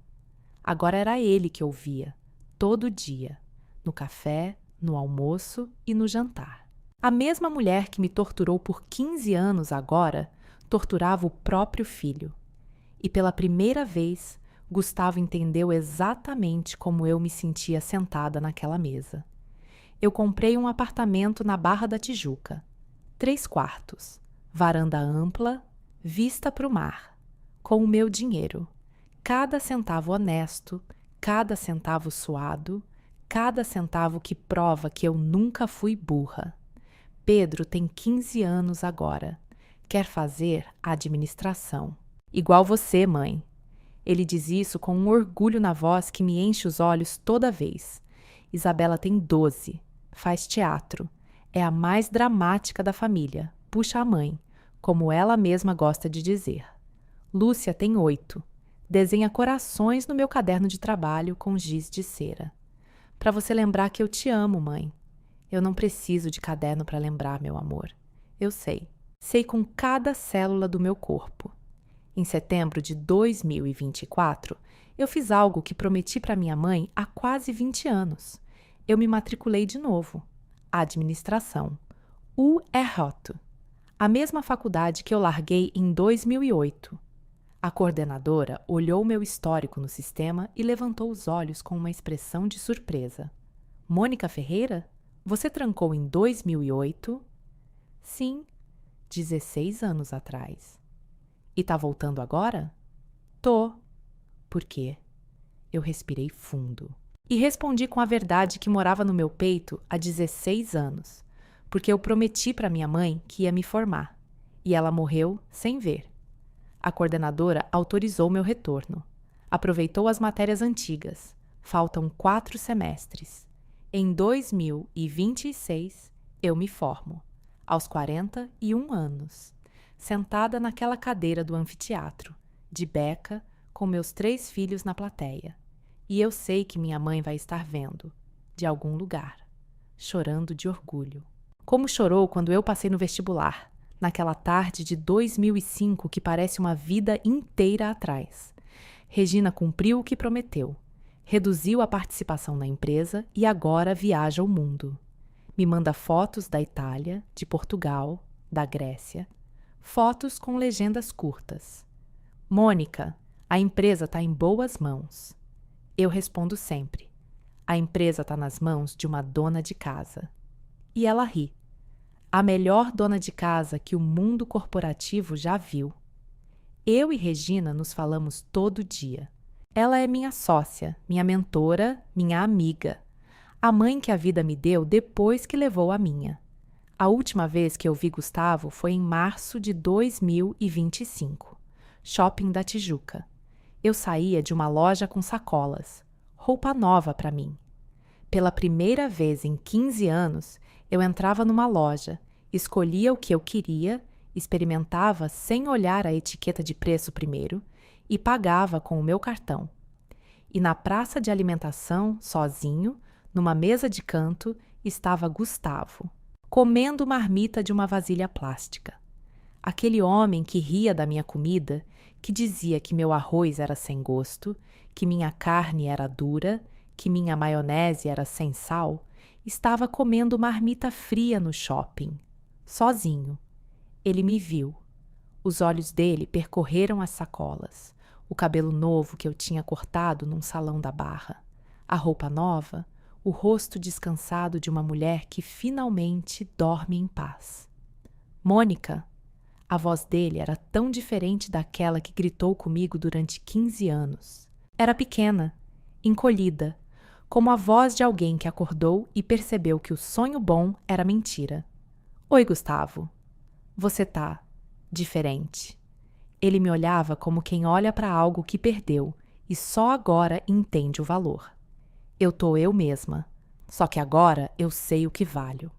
S1: Agora era ele que ouvia, todo dia, no café, no almoço e no jantar. A mesma mulher que me torturou por 15 anos agora torturava o próprio filho. E pela primeira vez, Gustavo entendeu exatamente como eu me sentia sentada naquela mesa. Eu comprei um apartamento na Barra da Tijuca. 3 quartos, varanda ampla, vista para o mar. Com o meu dinheiro. Cada centavo honesto, cada centavo suado, cada centavo que prova que eu nunca fui burra. Pedro tem 15 anos agora. Quer fazer administração. Igual você, mãe. Ele diz isso com um orgulho na voz que me enche os olhos toda vez. Isabela tem 12. Faz teatro. É a mais dramática da família. Puxa a mãe, como ela mesma gosta de dizer. Lúcia tem 8. Desenha corações no meu caderno de trabalho com giz de cera. Para você lembrar que eu te amo, mãe. Eu não preciso de caderno para lembrar, meu amor. Eu sei. Sei com cada célula do meu corpo. Em setembro de 2024, eu fiz algo que prometi para minha mãe há quase 20 anos. Eu me matriculei de novo. Administração. UERJ. A mesma faculdade que eu larguei em 2008. A coordenadora olhou meu histórico no sistema e levantou os olhos com uma expressão de surpresa. Mônica Ferreira? Você trancou em 2008? Sim, 16 anos atrás. E tá voltando agora? Tô. Por quê? Eu respirei fundo. E respondi com a verdade que morava no meu peito há 16 anos. Porque eu prometi para minha mãe que ia me formar. E ela morreu sem ver. A coordenadora autorizou meu retorno. Aproveitou as matérias antigas. Faltam 4 semestres. Em 2026, eu me formo. Aos 41 anos. Sentada naquela cadeira do anfiteatro, de beca, com meus 3 filhos na plateia. E eu sei que minha mãe vai estar vendo, de algum lugar, chorando de orgulho. Como chorou quando eu passei no vestibular, naquela tarde de 2005 que parece uma vida inteira atrás. Regina cumpriu o que prometeu, reduziu a participação na empresa e agora viaja o mundo. Me manda fotos da Itália, de Portugal, da Grécia, fotos com legendas curtas. Mônica, a empresa está em boas mãos. Eu respondo sempre. A empresa está nas mãos de uma dona de casa. E ela ri. A melhor dona de casa que o mundo corporativo já viu. Eu e Regina nos falamos todo dia. Ela é minha sócia, minha mentora, minha amiga. A mãe que a vida me deu depois que levou a minha. A última vez que eu vi Gustavo foi em março de 2025. Shopping da Tijuca. Eu saía de uma loja com sacolas. Roupa nova para mim. Pela primeira vez em 15 anos, eu entrava numa loja, escolhia o que eu queria, experimentava sem olhar a etiqueta de preço primeiro e pagava com o meu cartão. E na praça de alimentação, sozinho, numa mesa de canto, estava Gustavo, comendo marmita de uma vasilha plástica. Aquele homem que ria da minha comida, que dizia que meu arroz era sem gosto, que minha carne era dura, que minha maionese era sem sal, estava comendo marmita fria no shopping, sozinho. Ele me viu. Os olhos dele percorreram as sacolas, o cabelo novo que eu tinha cortado num salão da Barra, a roupa nova, o rosto descansado de uma mulher que finalmente dorme em paz. Mônica, a voz dele era tão diferente daquela que gritou comigo durante 15 anos. Era pequena, encolhida, como a voz de alguém que acordou e percebeu que o sonho bom era mentira. Oi, Gustavo. Você tá diferente. Ele me olhava como quem olha para algo que perdeu e só agora entende o valor. Eu tô eu mesma, só que agora eu sei o que valho.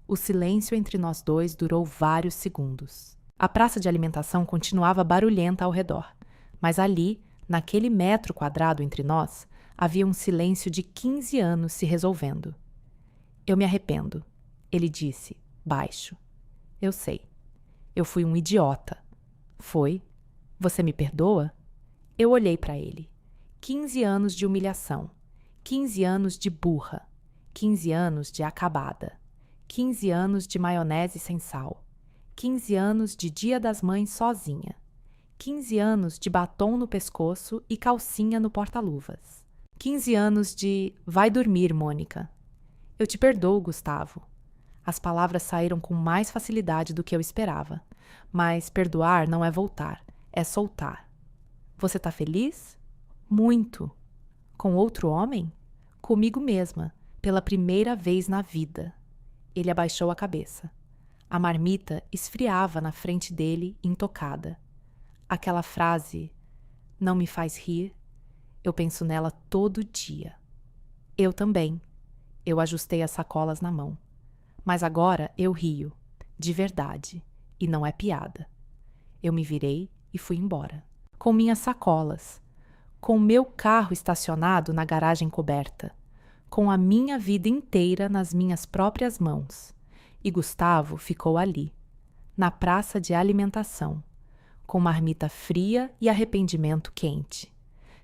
S1: O silêncio entre nós dois durou vários segundos. A praça de alimentação continuava barulhenta ao redor, mas ali, naquele metro quadrado entre nós, havia um silêncio de 15 anos se resolvendo. Eu me arrependo, ele disse, baixo. Eu sei. Eu fui um idiota. Foi? Você me perdoa? Eu olhei para ele. 15 anos de humilhação. 15 anos de burra. 15 anos de acabada. 15 anos de maionese sem sal. 15 anos de Dia das Mães sozinha. 15 anos de batom no pescoço e calcinha no porta-luvas. 15 anos de vai dormir, Mônica. Eu te perdoo, Gustavo. As palavras saíram com mais facilidade do que eu esperava. Mas perdoar não é voltar, é soltar. Você tá feliz? Muito. Com outro homem? Comigo mesma, pela primeira vez na vida. Ele abaixou a cabeça. A marmita esfriava na frente dele, intocada. Aquela frase, não me faz rir, eu penso nela todo dia. Eu também. Eu ajustei as sacolas na mão. Mas agora eu rio, de verdade, e não é piada. Eu me virei e fui embora. Com minhas sacolas, com meu carro estacionado na garagem coberta, com a minha vida inteira nas minhas próprias mãos. E Gustavo ficou ali, na praça de alimentação, com marmita fria e arrependimento quente.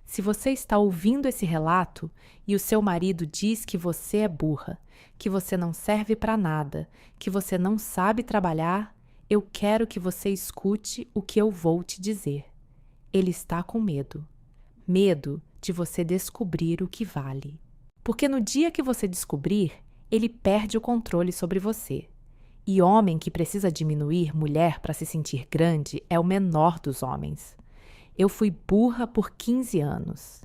S1: Se você está ouvindo esse relato e o seu marido diz que você é burra, que você não serve para nada, que você não sabe trabalhar, eu quero que você escute o que eu vou te dizer. Ele está com medo. Medo de você descobrir o que vale. Porque no dia que você descobrir, ele perde o controle sobre você. E homem que precisa diminuir mulher para se sentir grande é o menor dos homens. Eu fui burra por 15 anos.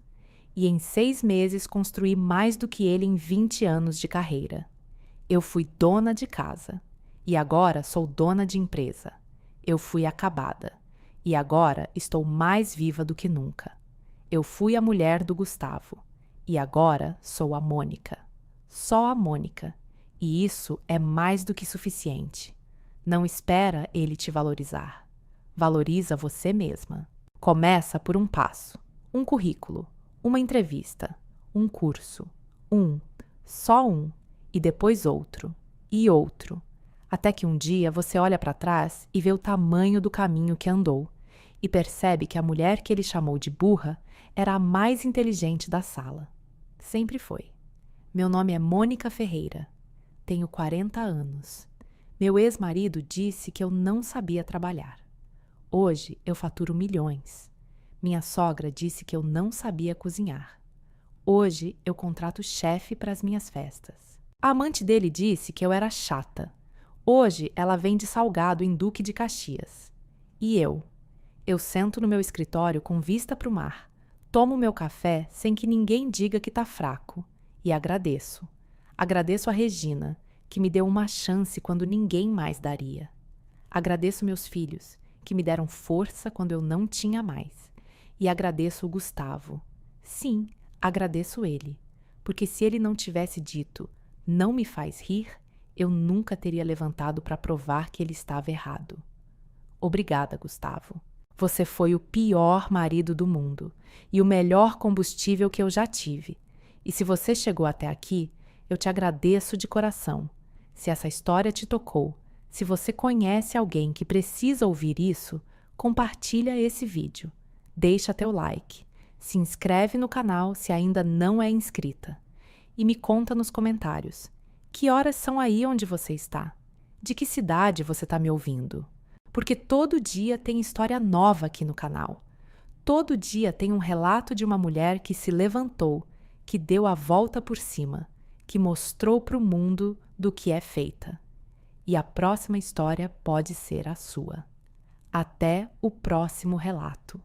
S1: E em 6 meses construí mais do que ele em 20 anos de carreira. Eu fui dona de casa. E agora sou dona de empresa. Eu fui acabada. E agora estou mais viva do que nunca. Eu fui a mulher do Gustavo. E agora sou a Mônica. Só a Mônica. E isso é mais do que suficiente. Não espera ele te valorizar. Valoriza você mesma. Começa por um passo, um currículo, uma entrevista, um curso, só um, e depois outro, e outro, até que um dia você olha para trás e vê o tamanho do caminho que andou e percebe que a mulher que ele chamou de burra era a mais inteligente da sala. Sempre foi. Meu nome é Mônica Ferreira. Tenho 40 anos. Meu ex-marido disse que eu não sabia trabalhar. Hoje eu faturo milhões. Minha sogra disse que eu não sabia cozinhar. Hoje eu contrato chefe para as minhas festas. A amante dele disse que eu era chata. Hoje ela vende salgado em Duque de Caxias. E eu? Eu sento no meu escritório com vista para o mar. Tomo meu café sem que ninguém diga que tá fraco. E agradeço. Agradeço a Regina, que me deu uma chance quando ninguém mais daria. Agradeço meus filhos, que me deram força quando eu não tinha mais. E agradeço o Gustavo. Sim, agradeço ele. Porque se ele não tivesse dito, não me faz rir, eu nunca teria levantado para provar que ele estava errado. Obrigada, Gustavo. Você foi o pior marido do mundo e o melhor combustível que eu já tive. E se você chegou até aqui, eu te agradeço de coração. Se essa história te tocou, se você conhece alguém que precisa ouvir isso, compartilha esse vídeo. Deixa teu like. Se inscreve no canal se ainda não é inscrita. E me conta nos comentários. Que horas são aí onde você está? De que cidade você está me ouvindo? Porque todo dia tem história nova aqui no canal. Todo dia tem um relato de uma mulher que se levantou, que deu a volta por cima, que mostrou para o mundo do que é feita. E a próxima história pode ser a sua. Até o próximo relato.